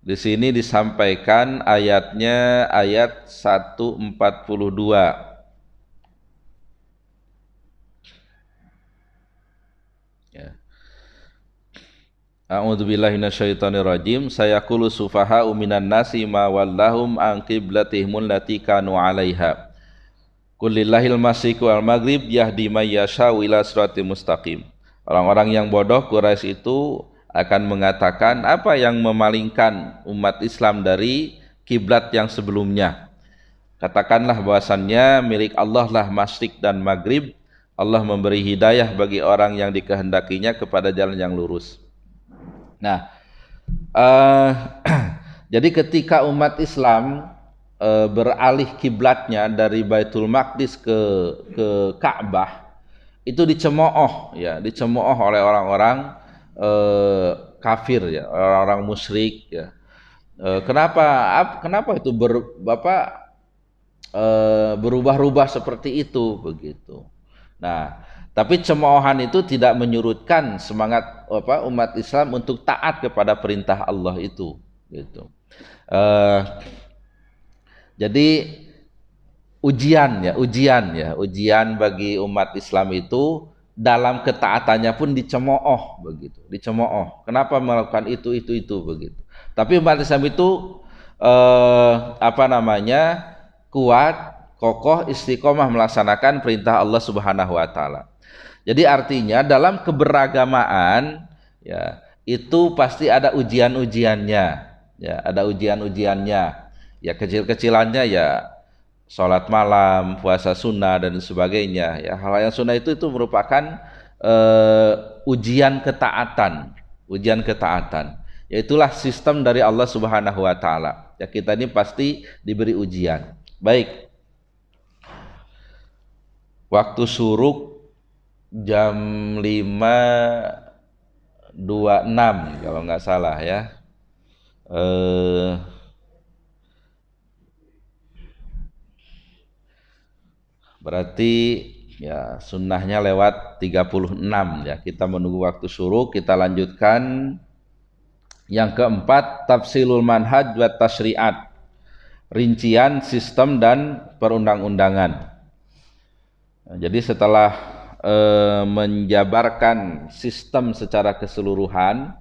Di sini disampaikan ayatnya ayat 142. Ya. A'udzubillahi minasyaitonirrajim. Sayaqulu sufaha'u minan nasi ma wallahum an qiblatihim allati kanu 'alaiha. Qulillahil masyriqu wal maghrib yahdi may yasha'u ila siratal mustaqim. Orang-orang yang bodoh Quraisy itu akan mengatakan, apa yang memalingkan umat Islam dari kiblat yang sebelumnya? Katakanlah bahwasannya milik Allah lah masyriq dan maghrib. Allah memberi hidayah bagi orang yang dikehendakinya kepada jalan yang lurus. Nah, jadi ketika umat Islam beralih kiblatnya dari Baitul Maqdis ke Ka'bah, itu dicemooh ya, dicemooh oleh orang-orang kafir ya, orang-orang musyrik ya. Kenapa itu berubah-ubah seperti itu begitu. Nah, tapi cemoohan itu tidak menyurutkan semangat umat Islam untuk taat kepada perintah Allah itu gitu. Jadi ujian bagi umat Islam itu dalam ketaatannya pun dicemooh begitu, dicemooh. Kenapa melakukan itu begitu. Tapi umat Islam itu kuat, kokoh, istiqomah melaksanakan perintah Allah Subhanahu wa taala. Jadi artinya dalam keberagamaan ya, itu pasti ada ujian-ujiannya. Ya, ada ujian-ujiannya. Ya, kecil-kecilannya ya sholat malam, puasa sunnah dan sebagainya. Ya, hal yang sunnah itu merupakan ujian ketaatan, Ya, itulah sistem dari Allah Subhanahu wa taala. Ya, kita ini pasti diberi ujian. Baik. Waktu syuruk jam 5.26 kalau nggak salah ya. Berarti ya sunnahnya lewat 36 ya. Kita menunggu waktu syuruk, kita lanjutkan. Yang keempat, tafsilul manhaj wa tasyri'at, rincian sistem dan perundang-undangan. Nah, jadi setelah menjabarkan sistem secara keseluruhan,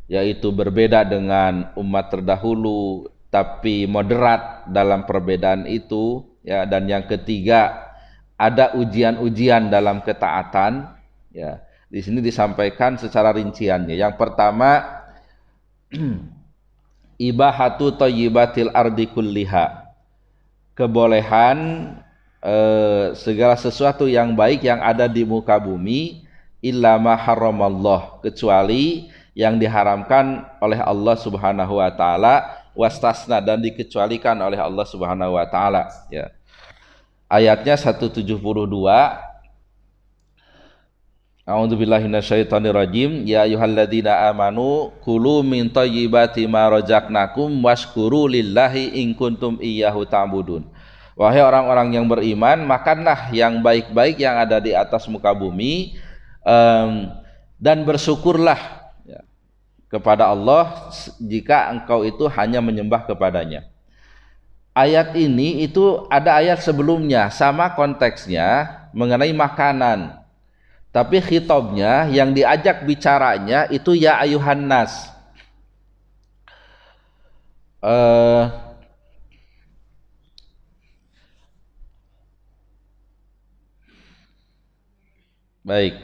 yaitu berbeda dengan umat terdahulu tapi moderat dalam perbedaan itu ya, dan yang ketiga ada ujian-ujian dalam ketaatan ya. Di sini disampaikan secara rinciannya. Yang pertama, ibahatu thayyibatil ardi kulliha, kebolehan segala sesuatu yang baik yang ada di muka bumi, illa ma haramallah, kecuali yang diharamkan oleh Allah Subhanahu wa taala, wastasna, dan dikecualikan oleh Allah Subhanahu wa taala ya. Ayatnya 172. A'udzubillahi minasyaitonirrajim. Ya ayyuhalladzina amanu kulu min thayyibati ma razaqnakum washkuru lillahi in kuntum iyyahu ta'budun. Wahai orang-orang yang beriman, makanlah yang baik-baik yang ada di atas muka bumi, dan bersyukurlah ya, kepada Allah jika engkau itu hanya menyembah kepadanya. Ayat ini itu ada ayat sebelumnya sama konteksnya mengenai makanan, tapi khitabnya yang diajak bicaranya itu ya ayuhan nas. Baik.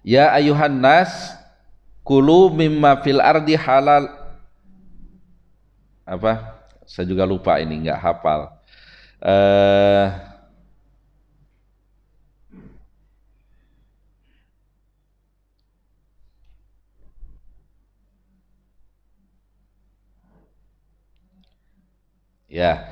Ya ayuhan nas kulu mimma fil ardi halal. Apa? Saya juga lupa ini, nggak hafal. Ya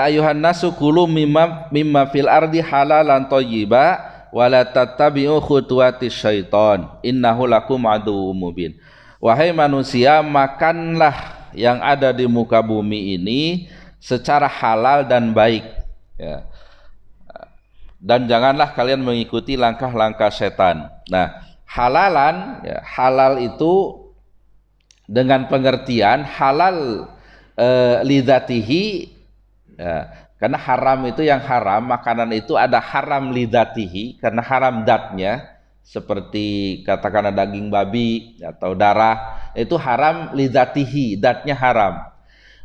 ayuhan nasu kulu mimma fil ardi halalan thayyiba wala tattabi'u khutuwatis syaiton innahu lakum aduwwum mubin. Wahai manusia, makanlah yang ada di muka bumi ini secara halal dan baik ya. Dan janganlah kalian mengikuti langkah-langkah setan. Nah, halalan ya, halal itu dengan pengertian halal lidzatihi ya, karena haram itu yang haram, makanan itu ada haram lidzatihi karena haram datnya, seperti katakanlah daging babi atau darah, itu haram lidzatihi, datnya haram.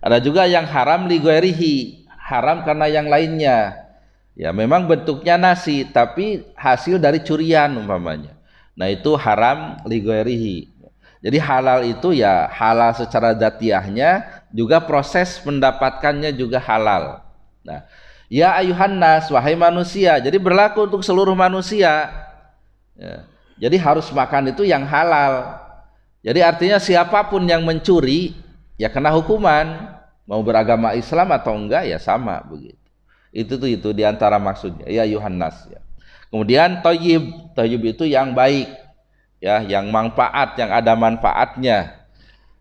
Ada juga yang haram li ghairihi, haram karena yang lainnya. Ya memang bentuknya nasi tapi hasil dari curian umpamanya. Nah itu haram li ghairihi. Jadi halal itu ya halal secara dzatiyahnya, juga proses mendapatkannya juga halal. Nah, ya ayuhan nas, wahai manusia, jadi berlaku untuk seluruh manusia. Ya, jadi harus makan itu yang halal. Jadi artinya siapapun yang mencuri ya kena hukuman, mau beragama Islam atau enggak ya sama begitu. Itu diantara maksudnya. Ya ayuhan nas. Ya. Kemudian thayyib, thayyib itu yang baik, ya, yang manfaat, yang ada manfaatnya.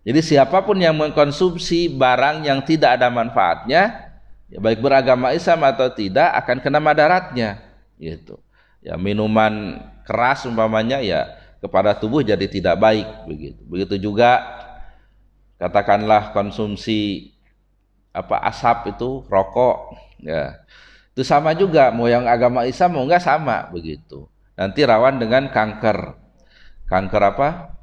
Jadi siapapun yang mengkonsumsi barang yang tidak ada manfaatnya, ya baik beragama Islam atau tidak, akan kena madaratnya gitu. Ya minuman keras umpamanya ya kepada tubuh jadi tidak baik begitu. Begitu juga katakanlah konsumsi asap itu, rokok ya. Itu sama juga, mau yang agama Islam mau enggak sama begitu. Nanti rawan dengan kanker. Kanker apa?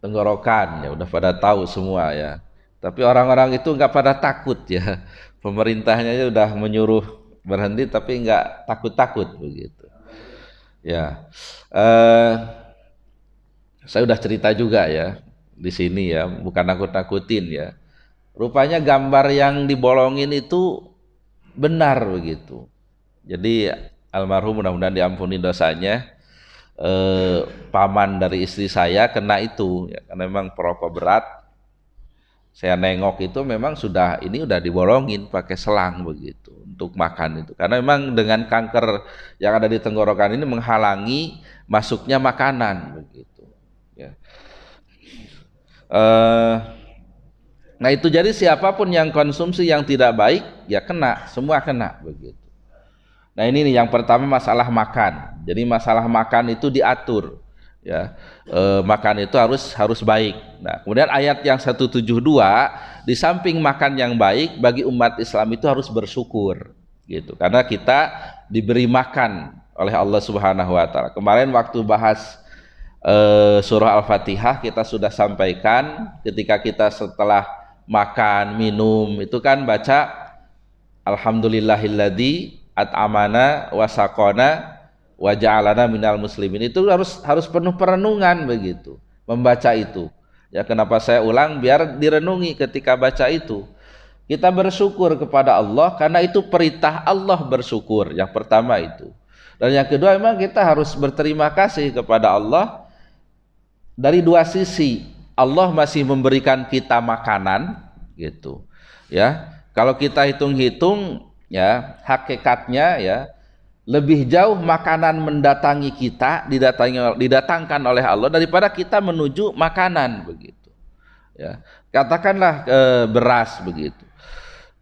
Tenggorokan, ya udah pada tahu semua ya. Tapi orang-orang itu nggak pada takut ya. Pemerintahnya udah menyuruh berhenti tapi nggak takut-takut begitu. Ya, saya udah cerita juga ya di sini ya, bukan nakut-nakutin ya. Rupanya gambar yang dibolongin itu benar begitu. Jadi almarhum mudah-mudahan diampuni dosanya. Paman dari istri saya kena itu ya, karena memang perokok berat. Saya nengok itu memang ini udah dibolongin pakai selang begitu untuk makan itu. Karena memang dengan kanker yang ada di tenggorokan ini menghalangi masuknya makanan begitu. Ya. Nah itu jadi siapapun yang konsumsi yang tidak baik ya kena, semua kena begitu. Nah ini nih yang pertama masalah makan. Jadi masalah makan itu diatur. Ya, makan itu harus baik. Nah, kemudian ayat yang 172 di samping makan yang baik bagi umat Islam itu harus bersyukur, gitu. Karena kita diberi makan oleh Allah Subhanahu Wa Taala. Kemarin waktu bahas surah Al-Fatihah kita sudah sampaikan ketika kita setelah makan minum itu kan baca Alhamdulillahilladzi at'amana wa saqana wa ja'alana minal muslimin. Itu harus penuh perenungan begitu membaca itu. Ya kenapa saya ulang biar direnungi ketika baca itu. Kita bersyukur kepada Allah karena itu perintah Allah bersyukur. Yang pertama itu. Dan yang kedua memang kita harus berterima kasih kepada Allah dari dua sisi. Allah masih memberikan kita makanan gitu. Ya. Kalau kita hitung-hitung ya hakikatnya ya lebih jauh makanan mendatangi kita didatangkan oleh Allah daripada kita menuju makanan begitu ya. Katakanlah beras begitu,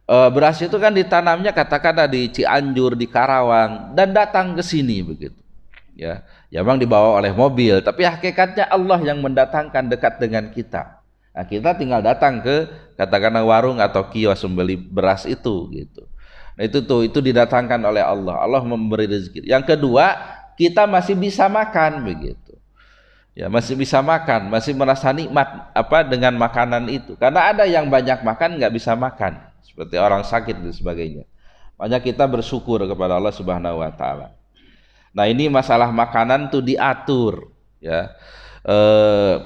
beras itu kan ditanamnya katakanlah di Cianjur, di Karawang dan datang ke sini begitu ya. Ya memang dibawa oleh mobil tapi hakikatnya Allah yang mendatangkan dekat dengan kita. Nah, kita tinggal datang ke katakanlah warung atau kios membeli beras itu gitu. Nah, itu didatangkan oleh Allah. Allah memberi rezeki. Yang kedua, kita masih bisa makan begitu. Ya, masih bisa makan, masih merasa nikmat dengan makanan itu. Karena ada yang banyak makan nggak bisa makan, seperti orang sakit dan sebagainya. Makanya kita bersyukur kepada Allah Subhanahu Wa Taala. Nah, ini masalah makanan tuh diatur, ya.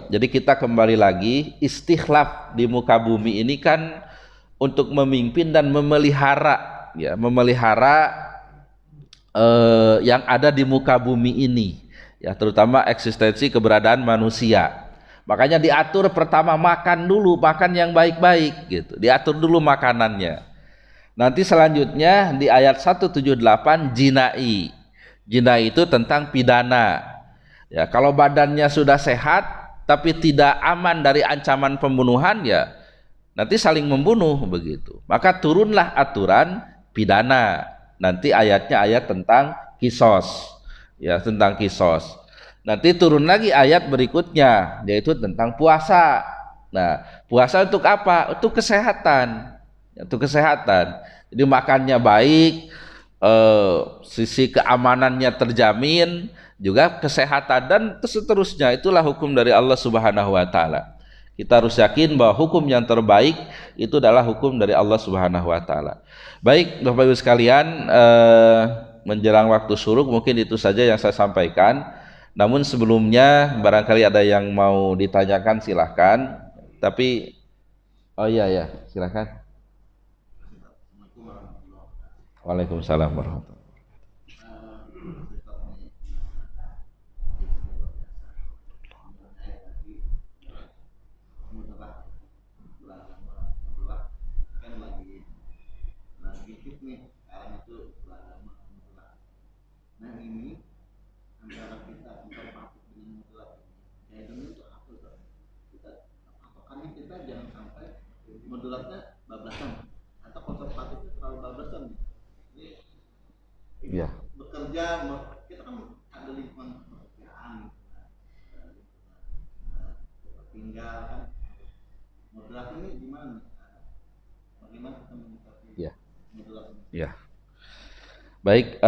Jadi kita kembali lagi istikhlaf di muka bumi ini kan untuk memimpin dan memelihara. Ya, memelihara yang ada di muka bumi ini ya, terutama eksistensi keberadaan manusia. Makanya diatur pertama makan dulu, makan yang baik-baik gitu. Diatur dulu makanannya. Nanti selanjutnya di ayat 178 jinai. Jinai itu tentang pidana. Ya, kalau badannya sudah sehat tapi tidak aman dari ancaman pembunuhan ya nanti saling membunuh begitu. Maka turunlah aturan pidana. Nanti ayatnya ayat tentang kisos. Ya, tentang kisos. Nanti turun lagi ayat berikutnya yaitu tentang puasa. Nah, puasa untuk apa? Untuk kesehatan. Untuk kesehatan. Jadi makannya baik, sisi keamanannya terjamin, juga kesehatan dan seterusnya. Itulah hukum dari Allah Subhanahu Wa Taala. Kita harus yakin bahwa hukum yang terbaik itu adalah hukum dari Allah Subhanahu Wa Taala. Baik, Bapak Ibu sekalian, menjelang waktu syuruk mungkin itu saja yang saya sampaikan. Namun sebelumnya barangkali ada yang mau ditanyakan silahkan. Tapi oh iya silahkan. Waalaikumsalam warahmatullahi wabarakatuh. Modulatnya bablasan atau konservatifnya terlalu bablasan. Iya. Bekerja kita kan ada lingkungan pekerjaan, tinggal kan. Modulat ini gimana? Bagaimana kita menyikapi modulat ini? Iya. Baik,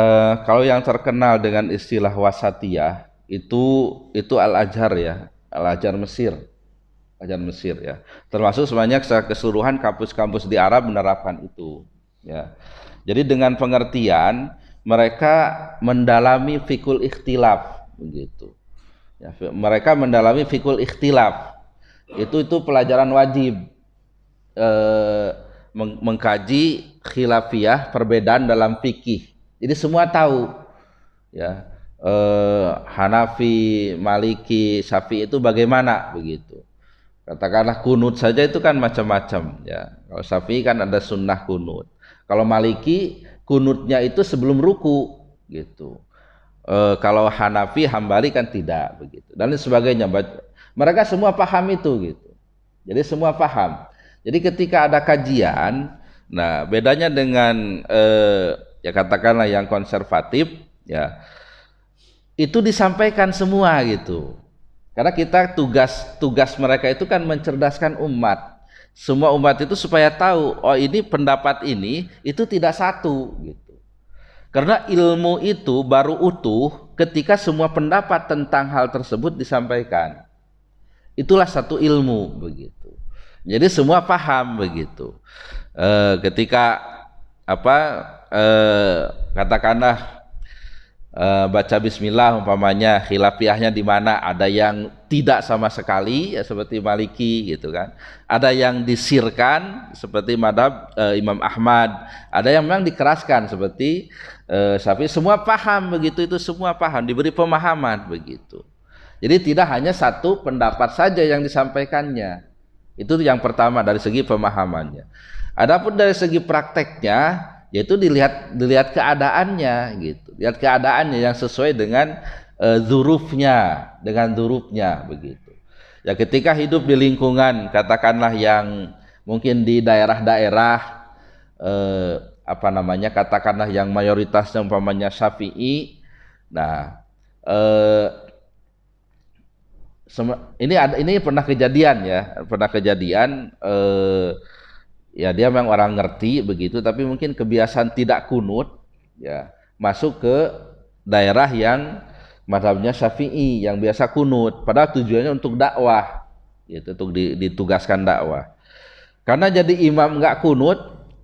kalau yang terkenal dengan istilah wasatiyah itu Al-Azhar ya, Al-Azhar Mesir. Al-Azhar Mesir ya. Termasuk sebanyak secara keseluruhan kampus-kampus di Arab menerapkan itu ya. Jadi dengan pengertian mereka mendalami fikul ikhtilaf begitu. Ya, mereka mendalami fikul ikhtilaf. Itu pelajaran wajib. Mengkaji khilafiyah, perbedaan dalam fikih. Jadi semua tahu ya. Hanafi, Maliki, Syafi'i itu bagaimana begitu. Katakanlah kunut saja itu kan macam-macam ya. Kalau Syafi'i kan ada sunnah kunut. Kalau Maliki kunutnya itu sebelum ruku gitu. Kalau Hanafi, Hambali kan tidak begitu. Dan sebagainya. Mereka semua paham itu gitu. Jadi semua paham. Jadi ketika ada kajian, nah bedanya dengan ya katakanlah yang konservatif ya, itu disampaikan semua gitu. Karena kita tugas mereka itu kan mencerdaskan umat. Semua umat itu supaya tahu, oh ini pendapat ini itu tidak satu gitu. Karena ilmu itu baru utuh ketika semua pendapat tentang hal tersebut disampaikan. Itulah satu ilmu begitu. Jadi semua paham begitu. Ketika katakanlah baca bismillah umpamanya, khilafiyahnya di mana, ada yang tidak sama sekali ya seperti Maliki gitu kan, ada yang disirkan seperti madhab Imam Ahmad, ada yang memang dikeraskan seperti Syafi'i. Semua paham begitu, itu semua paham, diberi pemahaman begitu. Jadi tidak hanya satu pendapat saja yang disampaikannya. Itu yang pertama dari segi pemahamannya. Adapun dari segi prakteknya, yaitu dilihat keadaannya gitu, lihat keadaannya yang sesuai dengan dzurufnya, begitu ya. Ketika hidup di lingkungan katakanlah yang mungkin di daerah-daerah katakanlah yang mayoritasnya umpamanya Syafi'i, nah ini pernah kejadian ya, dia memang orang ngerti begitu, tapi mungkin kebiasaan tidak kunut ya, masuk ke daerah yang mazhabnya Syafi'i yang biasa kunut, padahal tujuannya untuk dakwah gitu, untuk ditugaskan dakwah. Karena jadi imam nggak kunut,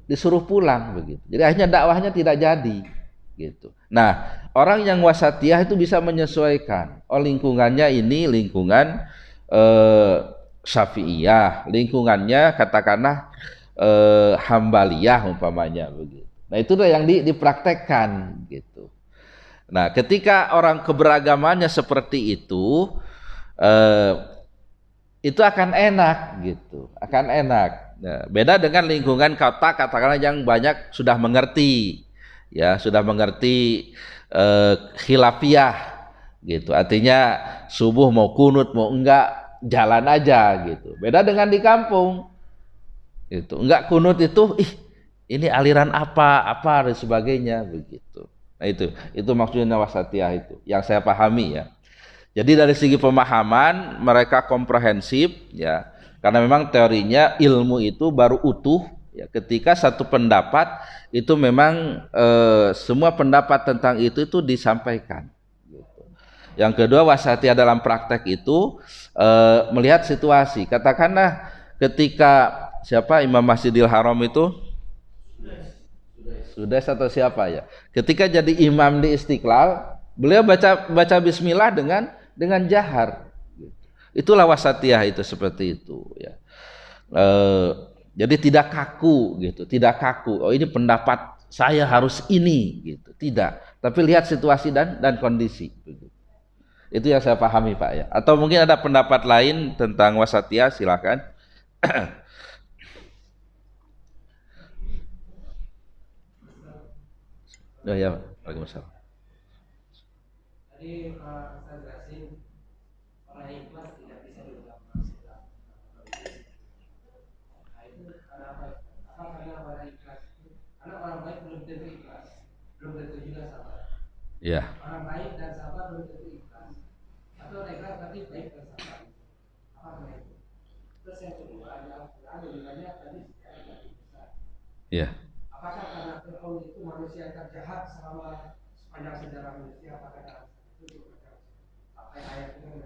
disuruh pulang begitu. Jadi akhirnya dakwahnya tidak jadi gitu. Nah, orang yang wasatiyah itu bisa menyesuaikan. Oh, lingkungannya ini lingkungan Syafi'iyah, lingkungannya katakanlah Hambaliyah umpamanya begitu. Nah, itu yang dipraktekkan gitu. Nah, ketika orang keberagamannya seperti itu akan enak gitu, akan enak. Nah, beda dengan lingkungan kota katakanlah yang banyak sudah mengerti ya, sudah mengerti khilafiyah gitu. Artinya subuh mau kunut mau enggak jalan aja gitu. Beda dengan di kampung. Itu enggak kunut itu ini aliran apa dan sebagainya begitu. Nah, itu maksudnya wasatiyah itu yang saya pahami ya. Jadi dari segi pemahaman mereka komprehensif ya, karena memang teorinya ilmu itu baru utuh ya ketika satu pendapat itu memang semua pendapat tentang itu disampaikan gitu. Yang kedua, wasatiyah dalam praktek itu melihat situasi. Katakanlah ketika Imam Masjidil Haram itu Sudais atau siapa ya, ketika jadi imam di Istiqlal, beliau baca bismillah dengan jahar. Itulah wasatiyah itu, seperti itu ya. Jadi tidak kaku gitu, tidak kaku. Oh, ini pendapat saya harus ini gitu, tidak. Tapi lihat situasi dan kondisi. Itu yang saya pahami Pak ya. Atau mungkin ada pendapat lain tentang wasatiyah, silakan. Oh ya, Waalaikumsalam. Tadi saya jelasin orang yang ikhlas tidak bisa diulang. Nah, itu karena apa? Karena orang ikhlas itu, karena orang baik belum tentu ikhlas, belum tentu juga sabar. Iya. Orang baik dan sabar belum tentu ikhlas. Atau orang ikhlas tapi baik dan sabar. Apa karena itu? Terus yang kedua adalah banyak tadi secara besar. Iya. Apakah karena Fir'aun itu manusia yang terjahat selama sepanjang sejarah manusia? Apakah itu apa yang ayat itu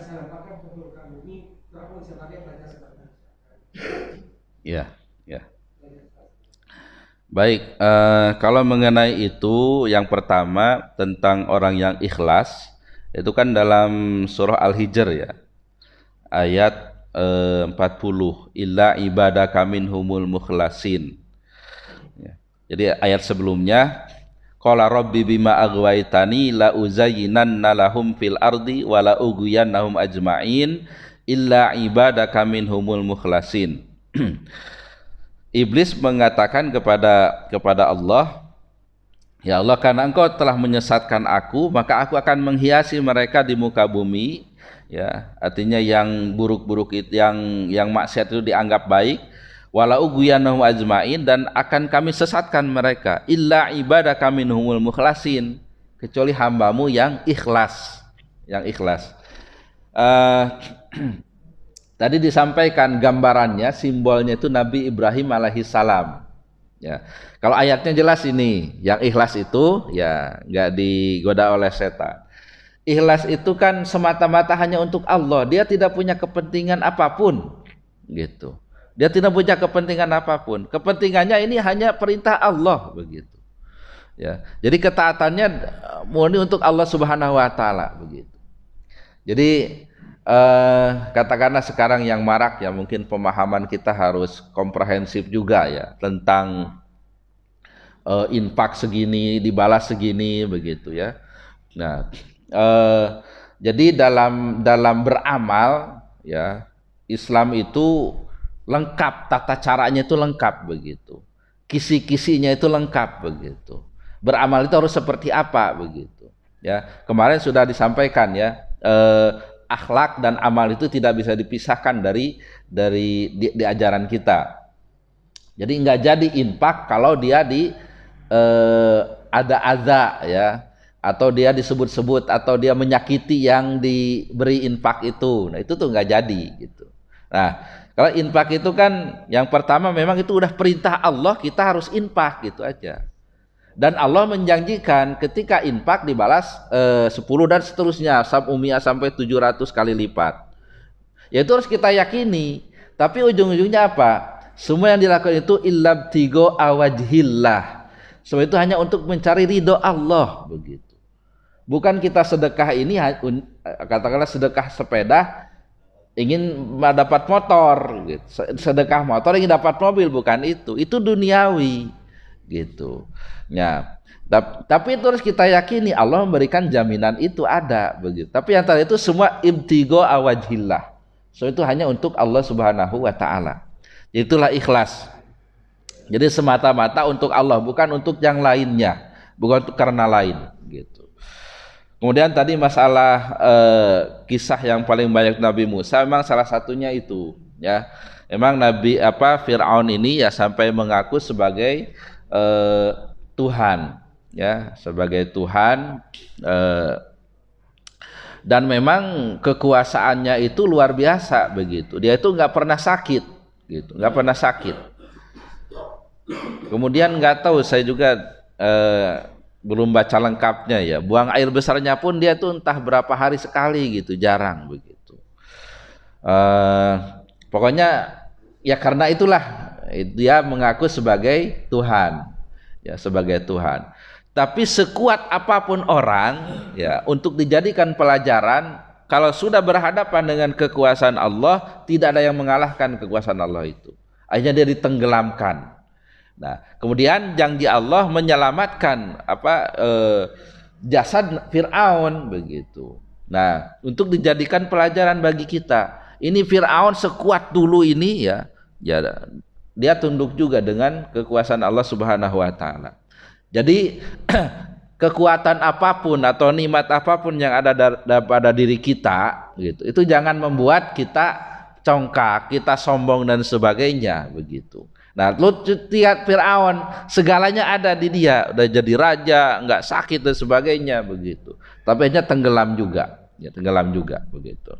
saya lemparkan betul kamu ini Fir'aun sebagai raja seperti Iya, ya. Baik, kalau mengenai itu, yang pertama tentang orang yang ikhlas, itu kan dalam surah Al-Hijr ya, ayat 40, illa ibadaka minhumul mukhlasin. Ya. Jadi ayat sebelumnya, qala rabbi bima aghwaytani la uzayyinanna lahum fil ardi wa la ughwiyannahum ajma'in illa ibadaka minhumul mukhlasin. Iblis mengatakan kepada Allah, ya Allah, karena engkau telah menyesatkan aku, maka aku akan menghiasi mereka di muka bumi, ya, artinya yang buruk-buruk itu, yang maksiat itu dianggap baik, wala ughwiyanahum ajmain, dan akan kami sesatkan mereka, illa ibadaka minhumul mukhlasin, kecuali hambamu yang ikhlas, Tadi disampaikan gambarannya, simbolnya itu Nabi Ibrahim alaihissalam. Ya, kalau ayatnya jelas ini, yang ikhlas itu ya nggak digoda oleh setan. Ikhlas itu kan semata-mata hanya untuk Allah, dia tidak punya kepentingan apapun, gitu. Dia tidak punya kepentingan apapun. Kepentingannya ini hanya perintah Allah, begitu. Ya, jadi ketaatannya murni untuk Allah Subhanahu Wa Taala, begitu. Jadi katakanlah sekarang yang marak ya, mungkin pemahaman kita harus komprehensif juga ya tentang infak segini dibalas segini, begitu ya. Nah, jadi dalam beramal ya, Islam itu lengkap, tata caranya itu lengkap, begitu. Kisi-kisinya itu lengkap, begitu. Beramal itu harus seperti apa, begitu. Ya, kemarin sudah disampaikan ya, akhlak dan amal itu tidak bisa dipisahkan dari ajaran kita. Jadi nggak jadi infak kalau dia ada adza ya, atau dia disebut-sebut, atau dia menyakiti yang diberi infak itu. Nah, itu tuh nggak jadi, gitu. Nah, kalau infak itu kan yang pertama memang itu udah perintah Allah, kita harus infak, gitu aja. Dan Allah menjanjikan ketika infak dibalas 10 dan seterusnya sampai 700 kali lipat. Ya itu harus kita yakini. Tapi ujung-ujungnya apa? Semua yang dilakukan itu illabtigo awajhillah. Semua itu hanya untuk mencari ridho Allah, begitu. Bukan kita sedekah ini katakanlah sedekah sepeda ingin dapat motor, gitu. Sedekah motor ingin dapat mobil, bukan itu. Itu duniawi, gitu. Ya, tapi itu harus kita yakini Allah memberikan jaminan itu ada, begitu. Tapi yang tadi itu semua ibtigo awajhillah. So itu hanya untuk Allah Subhanahu Wa Taala. Itulah ikhlas. Jadi semata-mata untuk Allah, bukan untuk yang lainnya, bukan untuk karena lain, gitu. Kemudian tadi masalah kisah yang paling banyak Nabi Musa, memang salah satunya itu, ya. Memang Fir'aun ini ya sampai mengaku sebagai Tuhan, ya, sebagai Tuhan, dan memang kekuasaannya itu luar biasa, begitu. Dia itu nggak pernah sakit, gitu, nggak pernah sakit. Kemudian nggak tahu, saya juga belum baca lengkapnya ya. Buang air besarnya pun dia tuh entah berapa hari sekali, gitu, jarang, begitu. Pokoknya ya karena itulah dia mengaku sebagai Tuhan. Ya, sebagai Tuhan. Tapi sekuat apapun orang ya untuk dijadikan pelajaran, kalau sudah berhadapan dengan kekuasaan Allah, tidak ada yang mengalahkan kekuasaan Allah itu. Akhirnya dia ditenggelamkan. Nah, kemudian janji Allah menyelamatkan jasad Fir'aun, begitu. Nah, untuk dijadikan pelajaran bagi kita. Ini Fir'aun sekuat dulu ini ya dia tunduk juga dengan kekuasaan Allah Subhanahu Wa Taala. Jadi kekuatan apapun atau nikmat apapun yang ada pada diri kita, gitu, itu jangan membuat kita congkak, kita sombong dan sebagainya, begitu. Nah, lu lihat Fir'aun, segalanya ada di dia, udah jadi raja, nggak sakit dan sebagainya, begitu. Tapi hanya tenggelam juga, begitu.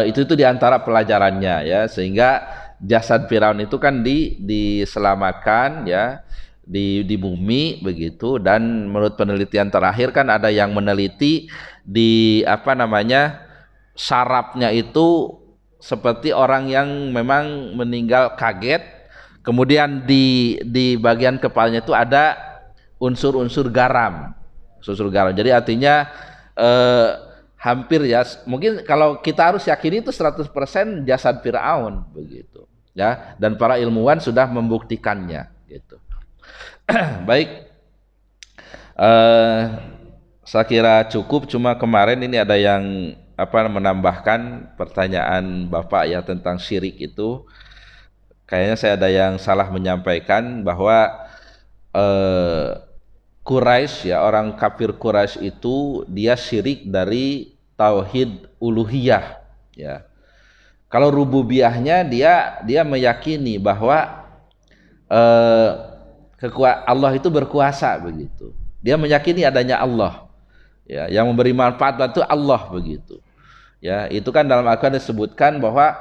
Itu diantara pelajarannya ya, sehingga jasad Firaun itu kan diselamatkan ya di bumi, begitu. Dan menurut penelitian terakhir kan ada yang meneliti di sarafnya itu seperti orang yang memang meninggal kaget, kemudian di bagian kepalanya itu ada unsur-unsur garam. Jadi artinya hampir ya, mungkin kalau kita harus yakini itu 100% jasad Firaun, begitu. Ya, dan para ilmuwan sudah membuktikannya, gitu. Baik, saya kira cukup. Cuma kemarin ini ada yang menambahkan pertanyaan Bapak ya tentang syirik itu. Kayaknya saya ada yang salah menyampaikan bahwa Quraisy ya, orang kafir Quraisy itu dia syirik dari tauhid uluhiyah ya. Kalau rububiyahnya dia meyakini bahwa Allah itu berkuasa begitu. Dia meyakini adanya Allah. Ya, yang memberi manfaat itu Allah begitu. Ya, itu kan dalam Al-Qur'an disebutkan bahwa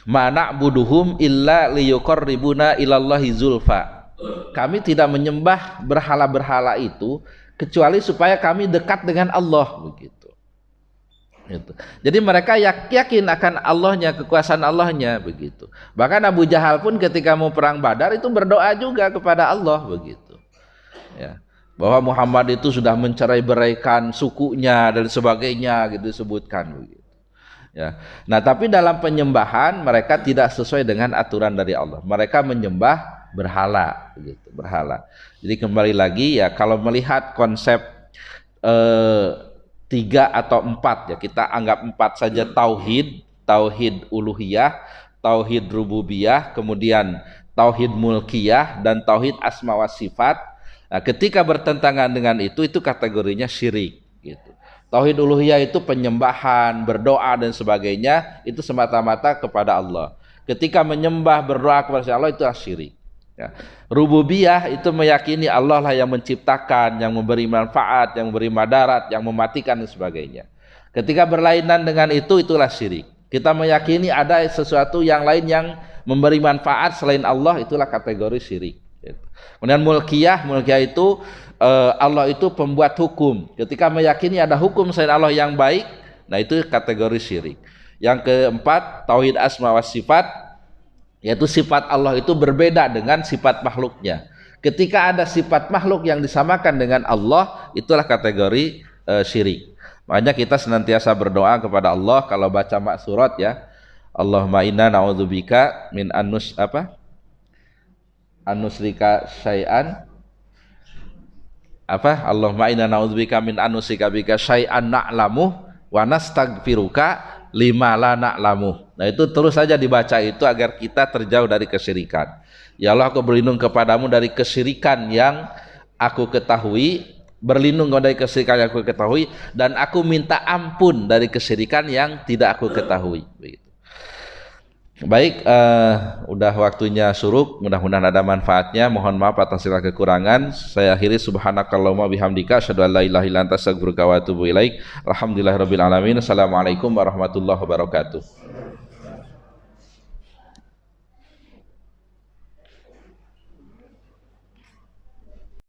ma na'buduhum illa liyuqarribuna ilallahi zulfa. Kami tidak menyembah berhala-berhala itu kecuali supaya kami dekat dengan Allah begitu. Gitu. Jadi mereka yakin akan Allahnya, kekuasaan Allahnya begitu. Bahkan Abu Jahal pun ketika mau perang Badar itu berdoa juga kepada Allah begitu. Ya. Bahwa Muhammad itu sudah mencerai-beraikan sukunya dan sebagainya gitu disebutkan begitu. Ya. Nah, tapi dalam penyembahan mereka tidak sesuai dengan aturan dari Allah. Mereka menyembah berhala begitu, berhala. Jadi kembali lagi ya, kalau melihat konsep 3 atau 4 ya, kita anggap 4 saja, tauhid uluhiyah, tauhid rububiyah, kemudian tauhid mulkiyah dan tauhid asma wa sifat. Nah, ketika bertentangan dengan itu kategorinya syirik gitu. Tauhid uluhiyah itu penyembahan, berdoa dan sebagainya, itu semata-mata kepada Allah. Ketika menyembah, berdoa kepada Allah itu syirik. Ya. Rububiyah itu meyakini Allah lah yang menciptakan, yang memberi manfaat, yang memberi madarat, yang mematikan dan sebagainya. Ketika berlainan dengan itu, itulah syirik. Kita meyakini ada sesuatu yang lain yang memberi manfaat selain Allah, itulah kategori syirik. Kemudian mulkiyah itu Allah itu pembuat hukum. Ketika meyakini ada hukum selain Allah yang baik, nah itu kategori syirik. Yang keempat, tauhid asma wa sifat, yaitu sifat Allah itu berbeda dengan sifat makhluknya. Ketika ada sifat makhluk yang disamakan dengan Allah, itulah kategori syirik. Makanya kita senantiasa berdoa kepada Allah kalau baca maksurat ya. Allahumma inna na'udzubika min anusrika syai'an Allahumma inna na'udzubika min anusrika bika syai'an na'lamu wa nastaghfiruka lima la na'lamu. Nah, itu terus saja dibaca itu agar kita terjauh dari kesyirikan. Ya Allah, aku berlindung kepadamu dari kesyirikan yang aku ketahui, berlindung dari kesyirikan yang aku ketahui, dan aku minta ampun dari kesyirikan yang tidak aku ketahui. Begitu. Baik, udah waktunya syuruk, mudah-mudahan ada manfaatnya. Mohon maaf atas segala kekurangan. Saya akhiri, subhanakallahumma bihamdika asyhadu an la ilaha illa anta astaghfiruka wa atubu ilaik. Alhamdulillahirabbil alamin. Assalamualaikum warahmatullahi wabarakatuh.